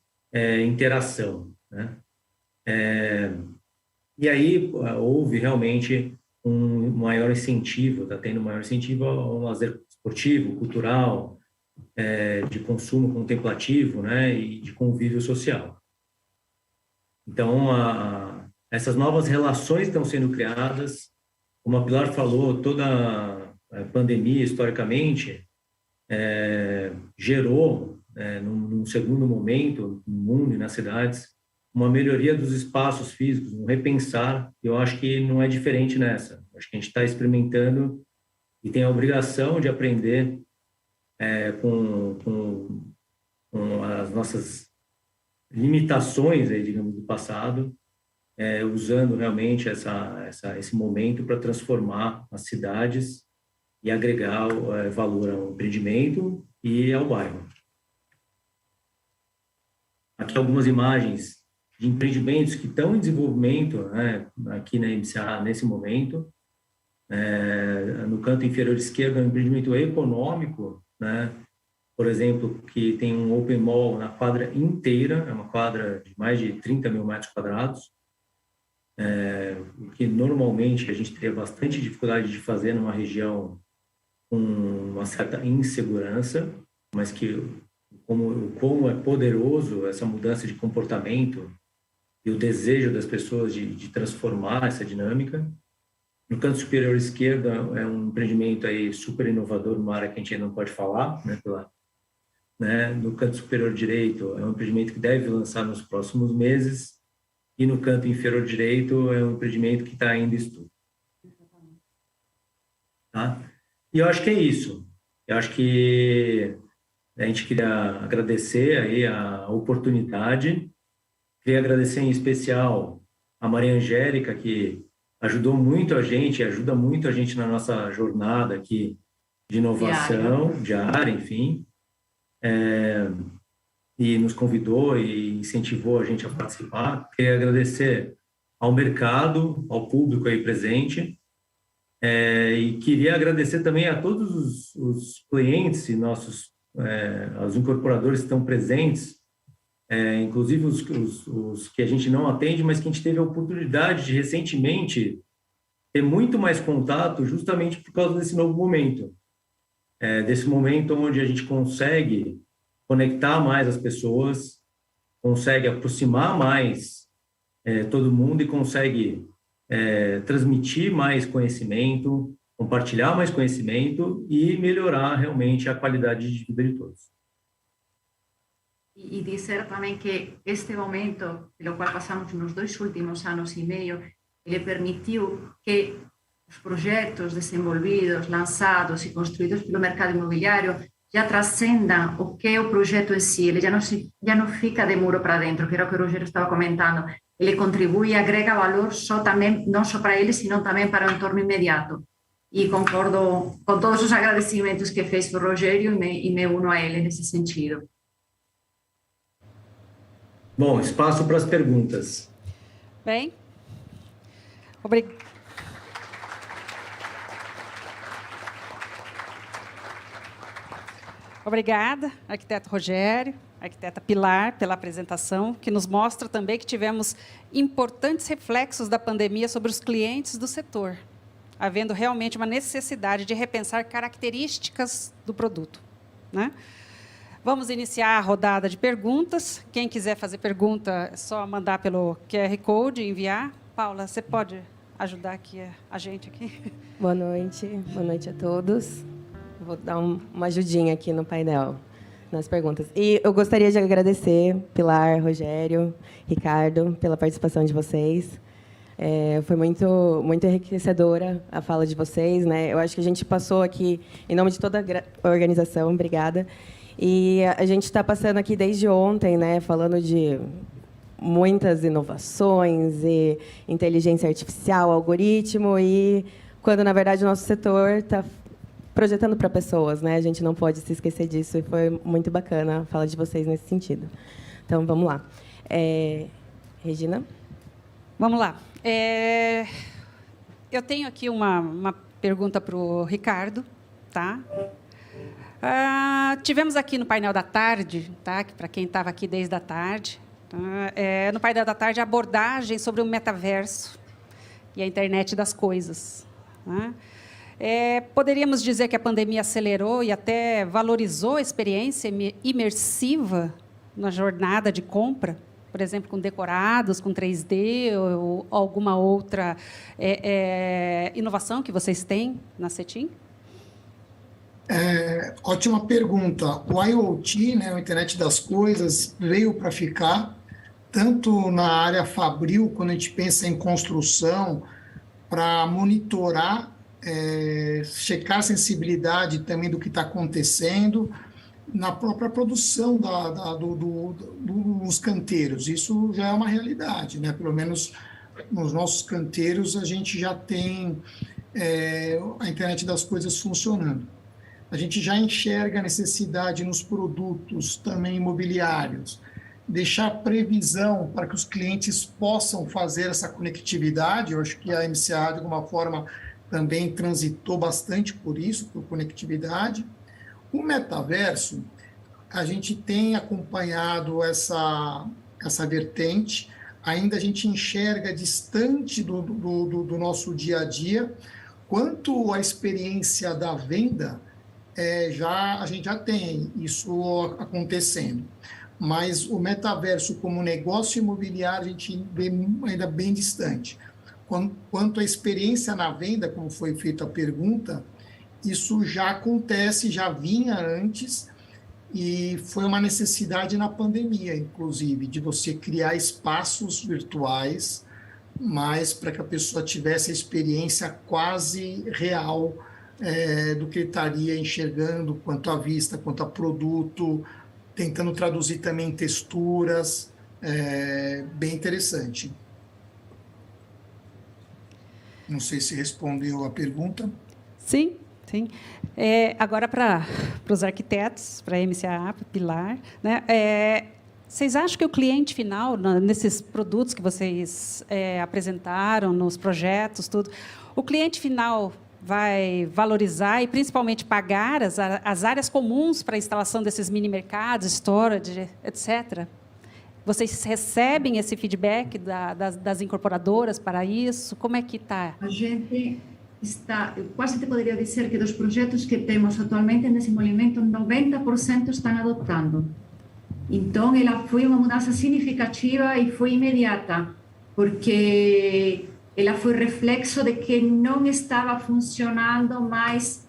interação, né? E aí houve realmente um maior incentivo, está tendo um maior incentivo ao lazer esportivo, cultural, de consumo contemplativo, né, e de convívio social. Então, essas novas relações estão sendo criadas, como a Pilar falou, toda a pandemia, historicamente, gerou, num segundo momento, no mundo e nas cidades, uma melhoria dos espaços físicos, um repensar. Eu acho que não é diferente nessa. Acho que a gente está experimentando e tem a obrigação de aprender com as nossas limitações, digamos, do passado, usando realmente esse momento para transformar as cidades e agregar valor ao empreendimento e ao bairro. Aqui algumas imagens de empreendimentos que estão em desenvolvimento, né, aqui na MCA nesse momento. No canto inferior esquerdo é um empreendimento econômico, né, por exemplo, que tem um open mall na quadra inteira, é uma quadra de mais de 30 mil metros quadrados, que normalmente a gente teria bastante dificuldade de fazer numa região com uma certa insegurança, mas que como é poderoso essa mudança de comportamento e o desejo das pessoas de transformar essa dinâmica. No canto superior esquerdo é um empreendimento aí super inovador, numa área que a gente ainda não pode falar, né? No canto superior direito é um empreendimento que deve lançar nos próximos meses, e no canto inferior direito é um empreendimento que está ainda em estudo. Tá? E eu acho que é isso. Eu acho que a gente queria agradecer aí a oportunidade. Queria agradecer em especial a Maria Angélica, que ajudou muito a gente, ajuda muito a gente na nossa jornada aqui de inovação, diária, enfim. E nos convidou e incentivou a gente a participar. Queria agradecer ao mercado, ao público aí presente, e queria agradecer também a todos os clientes e os incorporadores que estão presentes, inclusive os que a gente não atende, mas que a gente teve a oportunidade de recentemente ter muito mais contato justamente por causa desse novo momento. Desse momento onde a gente consegue conectar mais as pessoas, consegue aproximar mais todo mundo e consegue transmitir mais conhecimento, compartilhar mais conhecimento e melhorar realmente a qualidade de vida de todos. E dizer também que este momento, pelo qual passamos nos 2 últimos anos e meio, ele permitiu que os projetos desenvolvidos, lançados e construídos pelo mercado imobiliário já transcendam o que é o projeto em si, ele já não fica de muro para dentro, que era o que o Rogério estava comentando. Ele contribui e agrega valor não só para ele, sino também para o entorno imediato. E concordo com todos os agradecimentos que fez o Rogério e me uno a ele nesse sentido. Bom, espaço para as perguntas. Bem, obrigada, arquiteto Rogério, arquiteta Pilar, pela apresentação, que nos mostra também que tivemos importantes reflexos da pandemia sobre os clientes do setor, havendo realmente uma necessidade de repensar características do produto, né? Vamos iniciar a rodada de perguntas. Quem quiser fazer pergunta, é só mandar pelo QR Code e enviar. Paula, você pode ajudar aqui a gente aqui? Boa noite a todos. Vou dar uma ajudinha aqui no painel, nas perguntas. E eu gostaria de agradecer, Pilar, Rogério, Ricardo, pela participação de vocês. Foi muito enriquecedora a fala de vocês, né? Eu acho que a gente passou aqui, em nome de toda a organização, obrigada. E a gente está passando aqui desde ontem, né, falando de muitas inovações e inteligência artificial, algoritmo, e quando, na verdade, o nosso setor está projetando para pessoas, né? A gente não pode se esquecer disso, e foi muito bacana a fala de vocês nesse sentido. Então, vamos lá. Regina? Vamos lá. Eu tenho aqui uma pergunta para o Ricardo, tá? Tivemos aqui no painel da tarde, tá? Para quem estava aqui desde a tarde, tá? No painel da tarde, a abordagem sobre o metaverso e a internet das coisas, tá? Poderíamos dizer que a pandemia acelerou e até valorizou a experiência imersiva na jornada de compra, por exemplo, com decorados, com 3D ou alguma outra inovação que vocês têm na CETIM? Ótima pergunta. O IoT, né, a internet das coisas, veio para ficar, tanto na área fabril, quando a gente pensa em construção, para monitorar, checar a sensibilidade também do que está acontecendo na própria produção dos canteiros. Isso já é uma realidade, né? Pelo menos nos nossos canteiros a gente já tem a internet das coisas funcionando. A gente já enxerga a necessidade nos produtos também imobiliários, deixar previsão para que os clientes possam fazer essa conectividade. Eu acho que a MCA, de alguma forma, também transitou bastante por isso, por conectividade. O metaverso, a gente tem acompanhado essa vertente, ainda a gente enxerga distante do nosso dia a dia. Quanto à experiência da venda, a gente já tem isso acontecendo. Mas o metaverso como negócio imobiliário, a gente vê ainda bem distante. Quanto à experiência na venda, como foi feita a pergunta, isso já acontece, já vinha antes, e foi uma necessidade na pandemia, inclusive, de você criar espaços virtuais, mas para que a pessoa tivesse a experiência quase real do que estaria enxergando, quanto à vista, quanto a produto, tentando traduzir também texturas, bem interessante. Não sei se respondeu a pergunta. Sim, sim. Agora, para os arquitetos, para a MCA, para Pilar, né, vocês acham que o cliente final, nesses produtos que vocês apresentaram, nos projetos, tudo, o cliente final vai valorizar e, principalmente, pagar as áreas comuns para a instalação desses mini-mercados, storage, etc.? Vocês recebem esse feedback das incorporadoras para isso? Como é que está? A gente está, eu quase te poderia dizer que dos projetos que temos atualmente em desenvolvimento, 90% estão adotando. Então, ela foi uma mudança significativa e foi imediata, porque ela foi reflexo de que não estava funcionando mais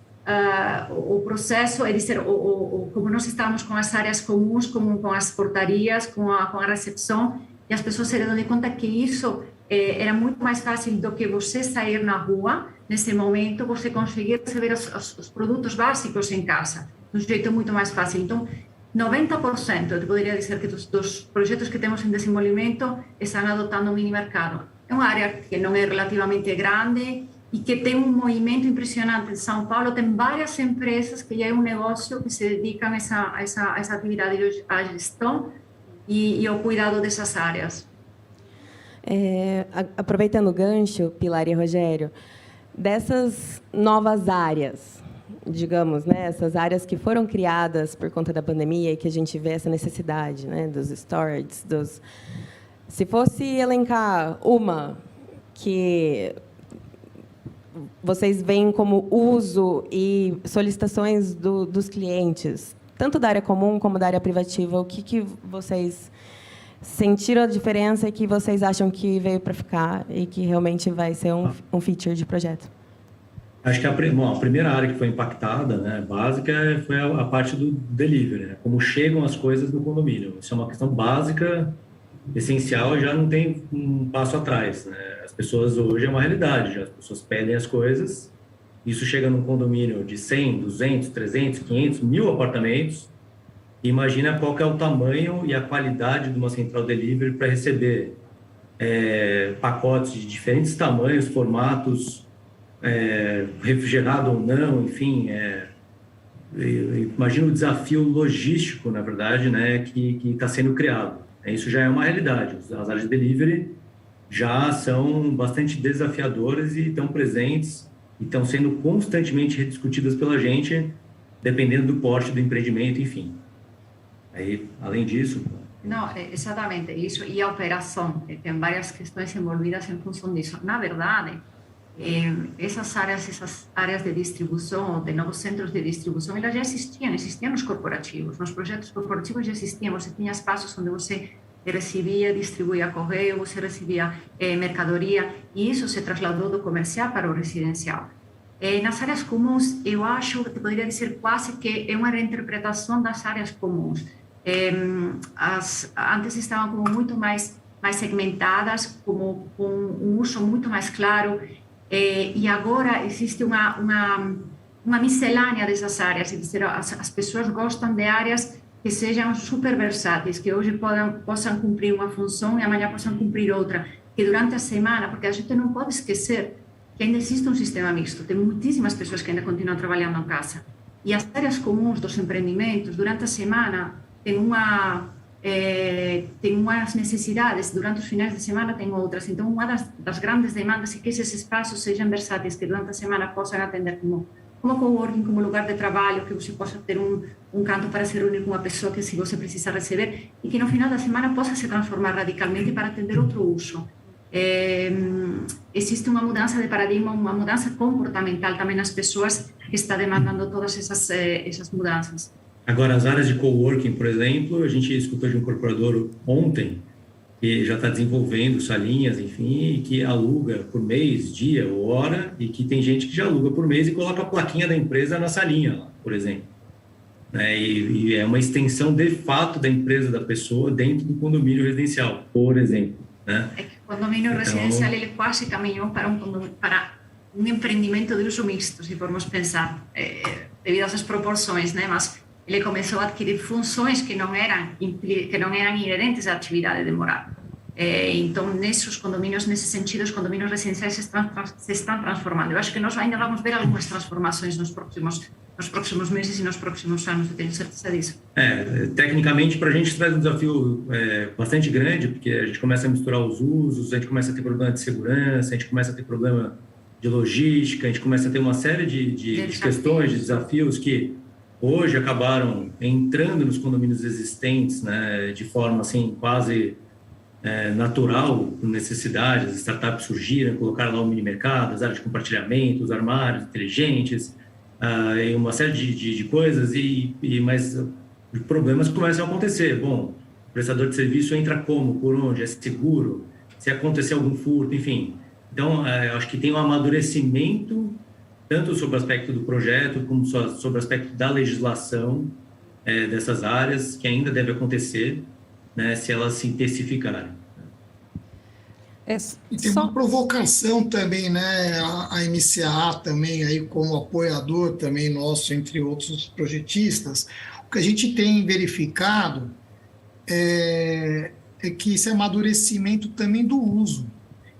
o processo, é dizer, como nós estávamos com as áreas comuns, como com as portarias, com a recepção, e as pessoas se deram conta que isso era muito mais fácil do que você sair na rua, nesse momento, você conseguir receber os produtos básicos em casa, de um jeito muito mais fácil. Então, 90%, eu poderia dizer que dos projetos que temos em desenvolvimento estão adotando o mini-mercado. É uma área que não é relativamente grande e que tem um movimento impressionante. Em São Paulo tem várias empresas que já é um negócio que se dedicam a essa atividade, à gestão e ao cuidado dessas áreas. Aproveitando o gancho, Pilar e Rogério, dessas novas áreas, digamos, né, essas áreas que foram criadas por conta da pandemia e que a gente vê essa necessidade, né, dos storages, se fosse elencar uma que vocês veem como uso e solicitações dos clientes, tanto da área comum como da área privativa, o que vocês sentiram a diferença e que vocês acham que veio para ficar e que realmente vai ser um feature de projeto? Acho que a primeira área que foi impactada, né, básica, foi a parte do delivery, né, como chegam as coisas no condomínio. Isso é uma questão básica, essencial, já não tem um passo atrás, né? As pessoas hoje é uma realidade, já as pessoas pedem as coisas, isso chega num condomínio de 100, 200, 300, 500, 1000 apartamentos, e imagina qual que é o tamanho e a qualidade de uma central delivery para receber pacotes de diferentes tamanhos, formatos, refrigerado ou não, enfim, imagina o desafio logístico, na verdade, né, que está sendo criado. Isso já é uma realidade. As áreas de delivery já são bastante desafiadoras e estão presentes e estão sendo constantemente rediscutidas pela gente, dependendo do porte do empreendimento, enfim. Aí, além disso... Não, exatamente isso. E a operação, tem várias questões envolvidas em função disso. Na verdade, essas áreas de distribuição, ou de novos centros de distribuição, elas já existiam nos corporativos. Nos projetos corporativos já existiam. Você tinha espaços onde você recebia, distribuía correio, você recebia mercadoria, e isso se trasladou do comercial para o residencial. Nas áreas comuns, eu acho, te poderia dizer quase que é uma reinterpretação das áreas comuns. Antes estavam como muito mais segmentadas, como com um uso muito mais claro, e agora existe uma miscelânea dessas áreas, as pessoas gostam de áreas que sejam super versáteis, que hoje possam cumprir uma função e amanhã possam cumprir outra, que durante a semana, porque a gente não pode esquecer que ainda existe um sistema misto. Tem muitíssimas pessoas que ainda continuam trabalhando em casa. E as áreas comuns dos empreendimentos, durante a semana, tem umas necessidades, durante os finais de semana tem outras. Então, uma das grandes demandas é que esses espaços sejam versáteis, que durante a semana possam atender como coworking, como lugar de trabalho, que você possa ter um canto para se reunir com uma pessoa que se você precisa receber, e que no final da semana possa se transformar radicalmente para atender outro uso. Existe uma mudança de paradigma, uma mudança comportamental também nas pessoas que está demandando todas essas mudanças. Agora, as áreas de coworking, por exemplo, a gente escutou de um incorporador ontem que já está desenvolvendo salinhas, enfim, e que aluga por mês, dia ou hora, e que tem gente que já aluga por mês e coloca a plaquinha da empresa na salinha, por exemplo. E é uma extensão, de fato, da empresa da pessoa dentro do condomínio residencial, por exemplo. Né? É que o condomínio residencial ele quase caminhou para um empreendimento de uso misto, se formos pensar, devido a essas proporções, né? Mas ele começou a adquirir funções que não eram inerentes à atividade de morada. Então, nesses condomínios, nesse sentido, os condomínios residenciais se estão transformando. Eu acho que nós ainda vamos ver algumas transformações nos próximos meses e nos próximos anos, eu tenho certeza disso. Tecnicamente, para a gente traz um desafio bastante grande, porque a gente começa a misturar os usos, a gente começa a ter problema de segurança, a gente começa a ter problema de logística, a gente começa a ter uma série de questões, de desafios que hoje acabaram entrando nos condomínios existentes, né, de forma assim quase natural, por necessidade. As startups surgiram, colocaram lá o mini mercado, as áreas de compartilhamento, os armários inteligentes, e uma série de coisas, mas problemas começam a acontecer. Bom, o prestador de serviço entra como? Por onde? É seguro? Se acontecer algum furto, enfim. Então, eu acho que tem um amadurecimento tanto sobre o aspecto do projeto, como sobre o aspecto da legislação dessas áreas, que ainda deve acontecer, né, se elas se intensificarem. E tem uma provocação também, né, a MCA também, aí como apoiador também nosso, entre outros projetistas. O que a gente tem verificado é que esse amadurecimento também do uso.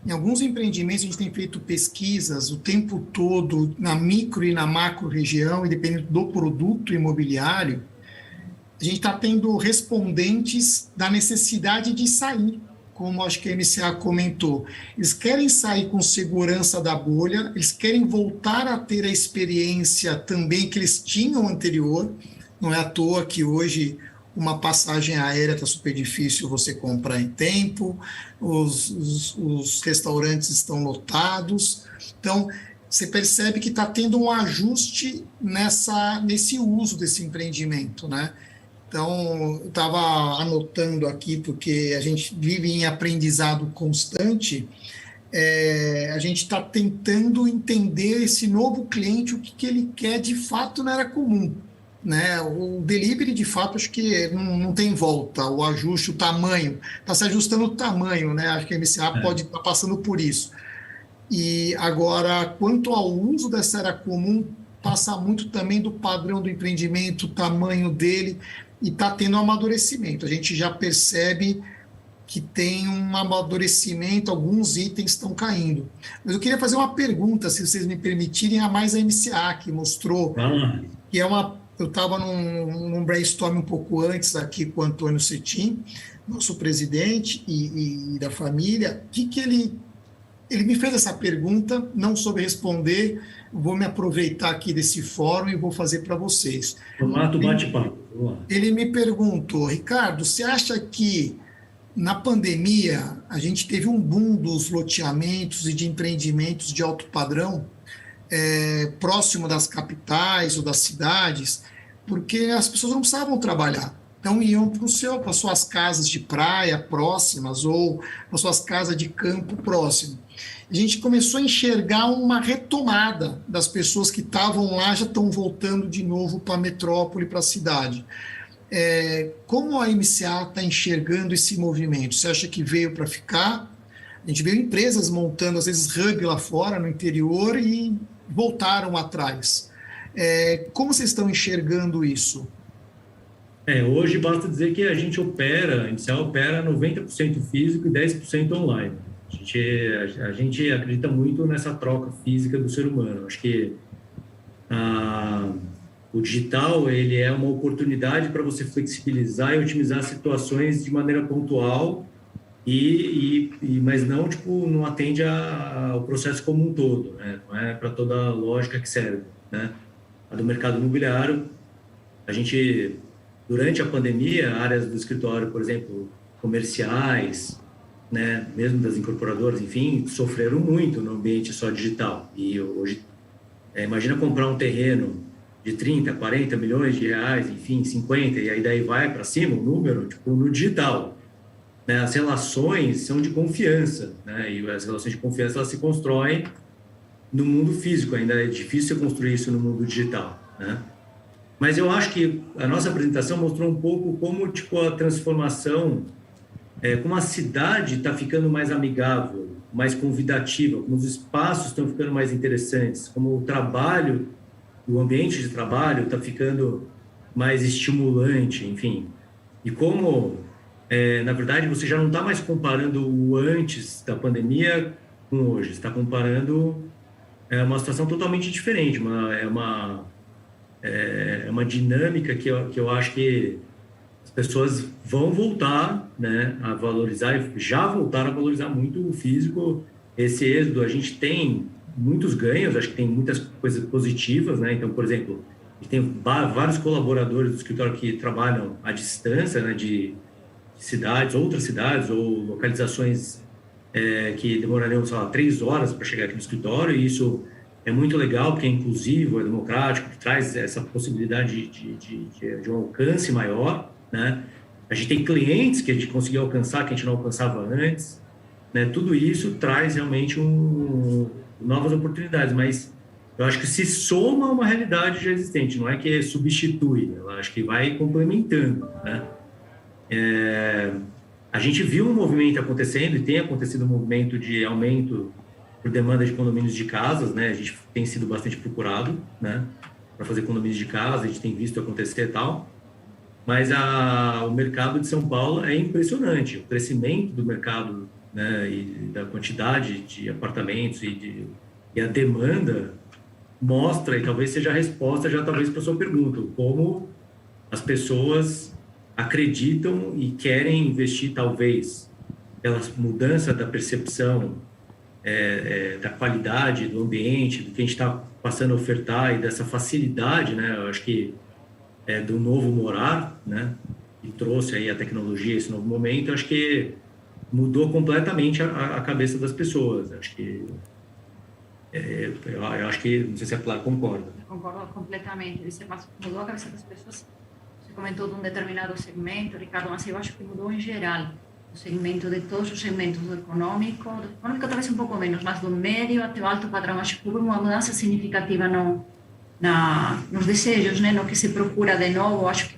Em alguns empreendimentos, a gente tem feito pesquisas o tempo todo, na micro e na macro região, independente do produto imobiliário, a gente está tendo respondentes da necessidade de sair, como acho que a MCA comentou. Eles querem sair com segurança da bolha, eles querem voltar a ter a experiência também que eles tinham anterior. Não é à toa que hoje uma passagem aérea está super difícil você comprar em tempo, os restaurantes estão lotados. Então, você percebe que está tendo um ajuste nesse uso desse empreendimento, né? Então, eu estava anotando aqui, porque a gente vive em aprendizado constante, a gente está tentando entender esse novo cliente, o que ele quer de fato na era comum. Né? O delivery, de fato, acho que não tem volta, o ajuste, o tamanho, está se ajustando o tamanho, né? Acho que a MCA pode estar passando por isso. E agora, quanto ao uso dessa área comum, passa muito também do padrão do empreendimento, o tamanho dele, e está tendo um amadurecimento. A gente já percebe que tem um amadurecimento, alguns itens estão caindo. Mas eu queria fazer uma pergunta, se vocês me permitirem, a mais a MCA, que mostrou que é uma... Eu estava num brainstorm um pouco antes aqui com o Antônio Cetim, nosso presidente e da família, que ele me fez essa pergunta, não soube responder, vou me aproveitar aqui desse fórum e vou fazer para vocês. Formato bate-papo. Ele me perguntou, Ricardo, você acha que na pandemia a gente teve um boom dos loteamentos e de empreendimentos de alto padrão, próximo das capitais ou das cidades, porque as pessoas não precisavam trabalhar. Então, iam para suas casas de praia próximas ou para suas casas de campo próximo. A gente começou a enxergar uma retomada das pessoas que estavam lá, já estão voltando de novo para a metrópole, para a cidade. Como a MCA está enxergando esse movimento? Você acha que veio para ficar? A gente viu empresas montando, às vezes, hub lá fora, no interior, e voltaram atrás. Como vocês estão enxergando isso? Hoje basta dizer que a gente opera, a MCA opera 90% físico e 10% online. A gente acredita muito nessa troca física do ser humano. Acho que o digital ele é uma oportunidade para você flexibilizar e otimizar situações de maneira pontual, mas não não atende ao processo como um todo, né? Não é para toda a lógica que serve, né? A do mercado imobiliário, a gente durante a pandemia, áreas do escritório, por exemplo, comerciais, né, mesmo das incorporadoras, enfim, sofreram muito no ambiente só digital. E hoje, imagina comprar um terreno de 30, 40 milhões de reais, enfim, 50, e aí daí vai para cima o número, no digital. Né? As relações são de confiança, né? E as relações de confiança elas se constroem no mundo físico, ainda é difícil construir isso no mundo digital, né? Mas eu acho que a nossa apresentação mostrou um pouco como a transformação, como a cidade está ficando mais amigável, mais convidativa, como os espaços estão ficando mais interessantes, como o trabalho, o ambiente de trabalho está ficando mais estimulante, enfim. E como, na verdade, você já não está mais comparando o antes da pandemia com hoje, você está comparando uma situação totalmente diferente, é uma dinâmica que eu acho que as pessoas vão voltar, né, a valorizar, já voltaram a valorizar muito o físico. Esse êxodo, a gente tem muitos ganhos, acho que tem muitas coisas positivas, né? Então, por exemplo, a gente tem vários colaboradores do escritório que trabalham à distância, né, de cidades, outras cidades ou localizações que demorariam, sei lá, 3 horas para chegar aqui no escritório, e isso é muito legal, porque é inclusivo, é democrático, que traz essa possibilidade de um alcance maior, né? A gente tem clientes que a gente conseguiu alcançar, que a gente não alcançava antes, né? Tudo isso traz realmente novas oportunidades, mas eu acho que se soma a uma realidade já existente, não é que substitui, eu acho que vai complementando, né? A gente viu um movimento acontecendo, e tem acontecido um movimento de aumento por demanda de condomínios de casas, né? A gente tem sido bastante procurado, né, para fazer condomínios de casa, a gente tem visto acontecer e tal, mas o mercado de São Paulo é impressionante, o crescimento do mercado, né, e da quantidade de apartamentos e a demanda mostra, e talvez seja a resposta já talvez para a sua pergunta, como as pessoas acreditam e querem investir talvez pela mudança da percepção da qualidade do ambiente, do que a gente está passando a ofertar e dessa facilidade, né? Eu acho que do novo morar, né? E trouxe aí a tecnologia, esse novo momento, eu acho que mudou completamente a cabeça das pessoas. Eu acho que eu acho que, não sei se a Pilar concorda. Concordo completamente. Mudou a cabeça das pessoas. Você comentou de um determinado segmento, Ricardo, mas eu acho que mudou em geral. O segmento de todos os segmentos, do econômico talvez um pouco menos, mas do médio até o alto padrão. Acho que houve uma mudança significativa nos desejos, né, no que se procura de novo. Acho que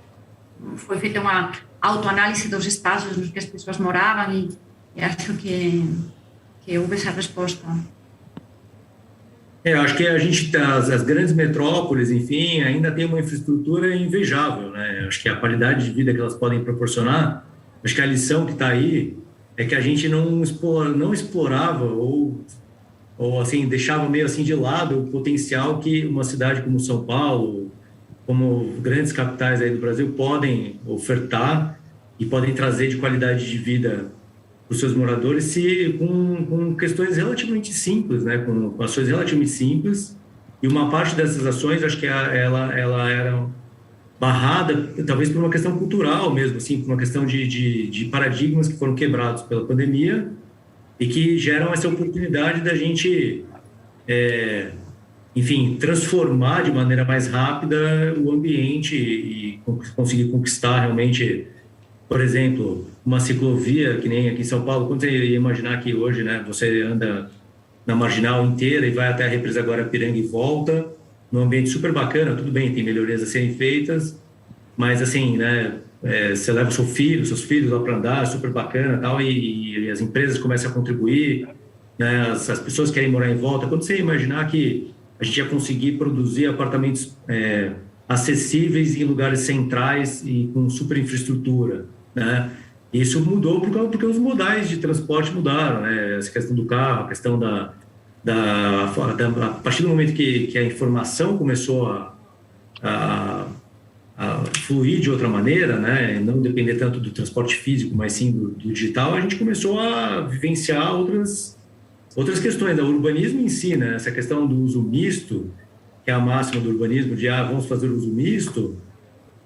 foi feita uma autoanálise dos espaços nos que as pessoas moravam e acho que houve essa resposta. Eu acho que a gente, as grandes metrópoles, enfim, ainda tem uma infraestrutura invejável, né? Acho que a qualidade de vida que elas podem proporcionar, acho que a lição que está aí é que a gente não explorava ou assim, deixava meio assim de lado o potencial que uma cidade como São Paulo, como grandes capitais aí do Brasil, podem ofertar e podem trazer de qualidade de vida para os seus moradores com questões relativamente simples, né? Com ações relativamente simples. E uma parte dessas ações, acho que ela era barrada, talvez por uma questão cultural mesmo, assim, por uma questão de paradigmas que foram quebrados pela pandemia e que geram essa oportunidade da gente, enfim, transformar de maneira mais rápida o ambiente e conseguir conquistar realmente, por exemplo, uma ciclovia, que nem aqui em São Paulo. Quando você ia imaginar que hoje, né, você anda na Marginal inteira e vai até a Represa Guarapiranga e volta, num ambiente super bacana, tudo bem, tem melhorias a serem feitas, mas assim, né, você leva seus filhos lá para andar, super bacana, tal, e as empresas começam a contribuir, né, as pessoas querem morar em volta. Quando você imaginar que a gente ia conseguir produzir apartamentos acessíveis em lugares centrais e com super infraestrutura, né, Isso mudou porque os modais de transporte mudaram, né? Essa questão do carro, a questão a partir do momento que a informação começou a fluir de outra maneira, né? Não depender tanto do transporte físico, mas sim do digital, a gente começou a vivenciar outras questões. O urbanismo em si, né? Essa questão do uso misto, que é a máxima do urbanismo, de vamos fazer uso misto,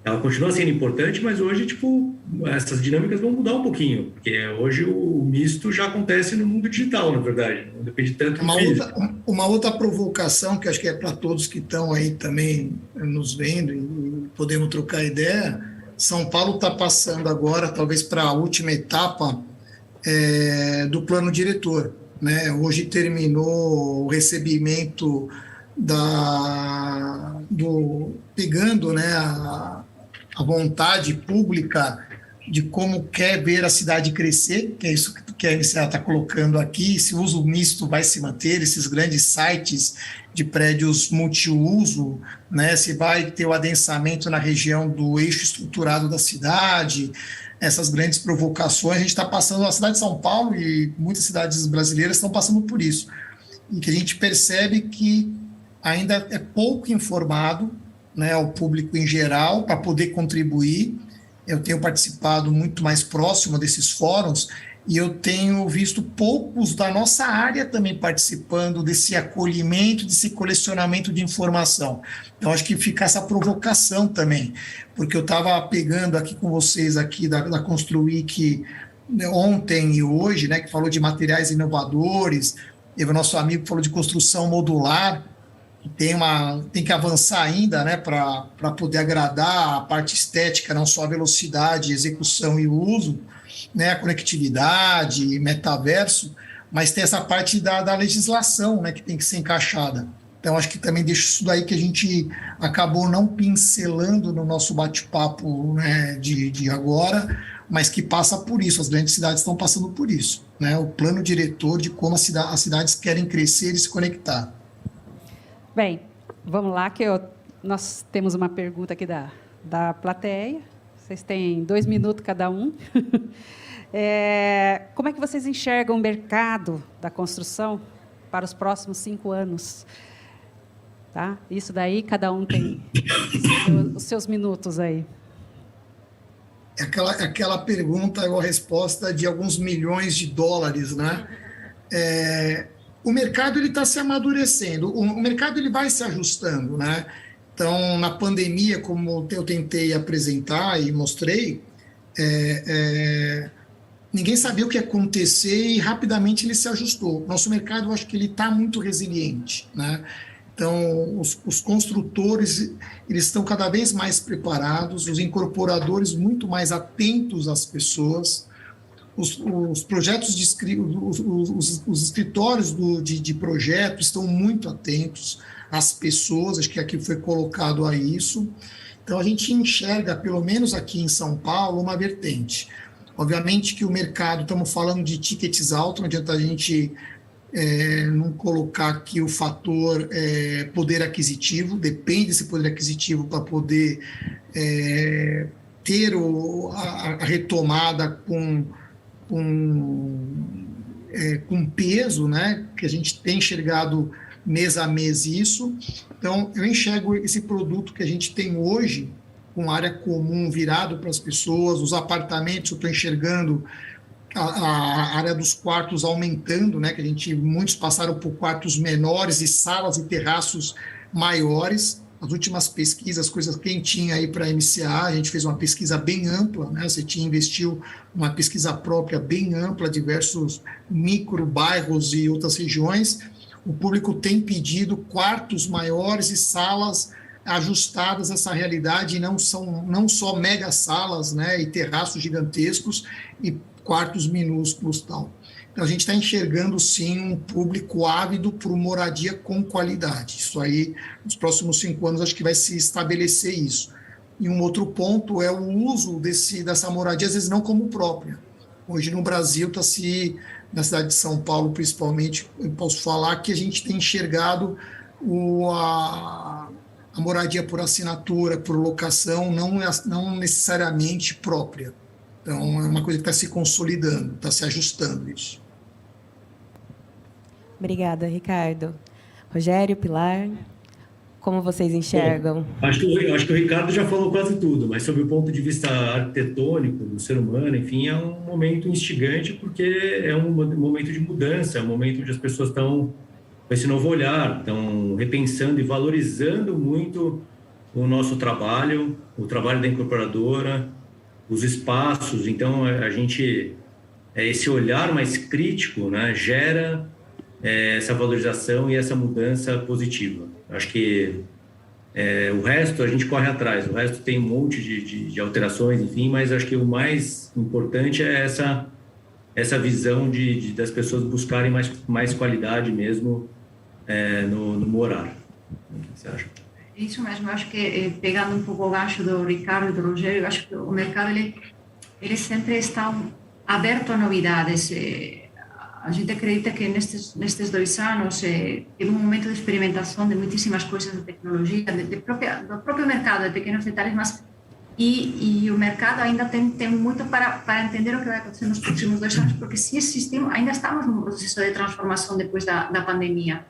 ela continua sendo importante, mas hoje, tipo, essas dinâmicas vão mudar um pouquinho, porque hoje o misto já acontece no mundo digital, na verdade, não depende tanto do físico. Uma outra provocação, que acho que é para todos que estão aí também nos vendo e podemos trocar ideia, São Paulo está passando agora, talvez, para a última etapa do plano diretor, né? Hoje terminou o recebimento pegando, né, a vontade pública de como quer ver a cidade crescer, que é isso que a NCA está colocando aqui, se o uso misto vai se manter, esses grandes sites de prédios multiuso, né, se vai ter o adensamento na região do eixo estruturado da cidade, essas grandes provocações. A gente está passando, a cidade de São Paulo e muitas cidades brasileiras estão passando por isso, e que a gente percebe que ainda é pouco informado, né, ao público em geral, para poder contribuir. Eu tenho participado muito mais próximo desses fóruns e eu tenho visto poucos da nossa área também participando desse acolhimento, desse colecionamento de informação. Então, acho que fica essa provocação também, porque eu estava pegando aqui com vocês aqui da Construir, que ontem e hoje, né, que falou de materiais inovadores, e o nosso amigo falou de construção modular, tem que avançar ainda, né, para poder agradar a parte estética, não só a velocidade, execução e uso, né, a conectividade, metaverso, mas tem essa parte da legislação, né, que tem que ser encaixada. Então, acho que também deixa isso daí que a gente acabou não pincelando no nosso bate-papo, né, de agora, mas que passa por isso. As grandes cidades estão passando por isso, né, o plano diretor de como as cidades querem crescer e se conectar. Bem, vamos lá, nós temos uma pergunta aqui da plateia. Vocês têm 2 minutos cada um. Como é que vocês enxergam o mercado da construção para os próximos 5 anos? Tá? Isso daí, cada um tem os seus minutos aí. Aquela pergunta é a resposta de alguns milhões de dólares, né? O mercado está se amadurecendo, o mercado ele vai se ajustando, né? Então, na pandemia, como eu tentei apresentar e mostrei, ninguém sabia o que ia acontecer e rapidamente ele se ajustou. Nosso mercado, eu acho que ele está muito resiliente, né? Então, os construtores eles estão cada vez mais preparados, os incorporadores muito mais atentos às pessoas. Os projetos os escritórios de projeto estão muito atentos às pessoas, acho que aqui foi colocado a isso. Então, a gente enxerga, pelo menos aqui em São Paulo, uma vertente. Obviamente que o mercado, estamos falando de tickets altos, não adianta a gente não colocar aqui o fator poder aquisitivo, depende desse poder aquisitivo para poder ter a retomada com peso, né, que a gente tem enxergado mês a mês isso. Então, eu enxergo esse produto que a gente tem hoje, com área comum virado para as pessoas, os apartamentos, eu estou enxergando a área dos quartos aumentando, né, que muitos passaram por quartos menores e salas e terraços maiores. As últimas pesquisas, coisas quentinhas aí para a MCA, a gente fez uma pesquisa bem ampla, né? Você investiu uma pesquisa própria bem ampla, diversos micro-bairros e outras regiões. O público tem pedido quartos maiores e salas ajustadas a essa realidade, e não só mega salas, né, e terraços gigantescos e quartos minúsculos tal. Então, a gente está enxergando, sim, um público ávido por moradia com qualidade. Isso aí, nos próximos 5 anos, acho que vai se estabelecer isso. E um outro ponto é o uso dessa moradia, às vezes não como própria. Hoje, no Brasil, na cidade de São Paulo, principalmente, eu posso falar que a gente tem enxergado a moradia por assinatura, por locação, não necessariamente própria. Então, é uma coisa que está se consolidando, está se ajustando isso. Obrigada, Ricardo. Rogério, Pilar, como vocês enxergam? Acho que o Ricardo já falou quase tudo, mas sob o ponto de vista arquitetônico do ser humano, enfim, é um momento instigante porque é um momento de mudança, é um momento onde as pessoas estão com esse novo olhar, estão repensando e valorizando muito o nosso trabalho, o trabalho da incorporadora, os espaços. Então, a gente, esse olhar mais crítico, né, gera essa valorização e essa mudança positiva. Acho que o resto a gente corre atrás, o resto tem um monte de alterações, enfim, mas acho que o mais importante é essa visão das pessoas buscarem mais qualidade mesmo no morar. O que você acha? Isso mesmo, eu acho que pegando um pouco o gancho do Ricardo e do Rogério, eu acho que o mercado ele sempre está aberto a novidades. A gente acredita que nestes 2 anos teve um momento de experimentação de muitíssimas coisas de tecnologia, do próprio mercado, de pequenos detalhes, mas e o mercado ainda tem muito para entender o que vai acontecer nos próximos 2 anos, porque se existimos, ainda estamos num processo de transformação depois da pandemia.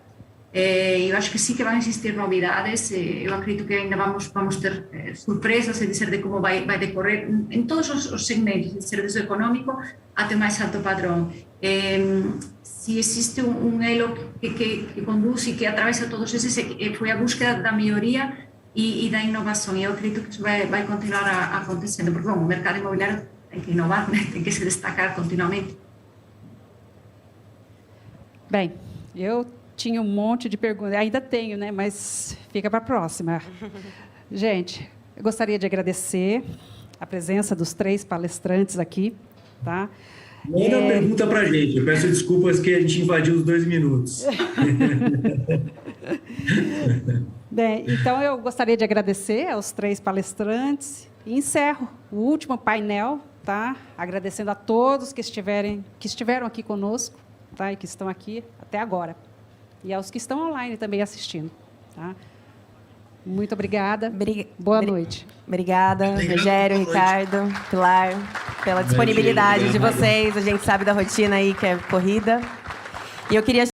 Eu acho que sim que vão existir novidades. Eu acredito que ainda vamos ter surpresas, de como vai decorrer em todos os segmentos, de serviço econômico até o mais alto padrão. Se existe um elo que conduz e que atravessa todos esses, foi a busca da melhoria e da inovação. E eu acredito que isso vai continuar acontecendo, porque bom, o mercado imobiliário tem que inovar, né? Tem que se destacar continuamente. Bem, eu tinha um monte de perguntas, ainda tenho, né? Mas fica para a próxima. Gente, eu gostaria de agradecer a presença dos 3 palestrantes aqui, tá? Manda uma pergunta para a gente. Eu peço desculpas que a gente invadiu os 2 minutos. Bem, então eu gostaria de agradecer aos 3 palestrantes e encerro o último painel, tá? Agradecendo a todos que estiveram aqui conosco, tá? E que estão aqui até agora. E aos que estão online também assistindo. Tá? Muito obrigada. Boa noite. Obrigada, Rogério, Ricardo, Pilar, pela disponibilidade de vocês. A gente sabe da rotina aí que é corrida. E eu queria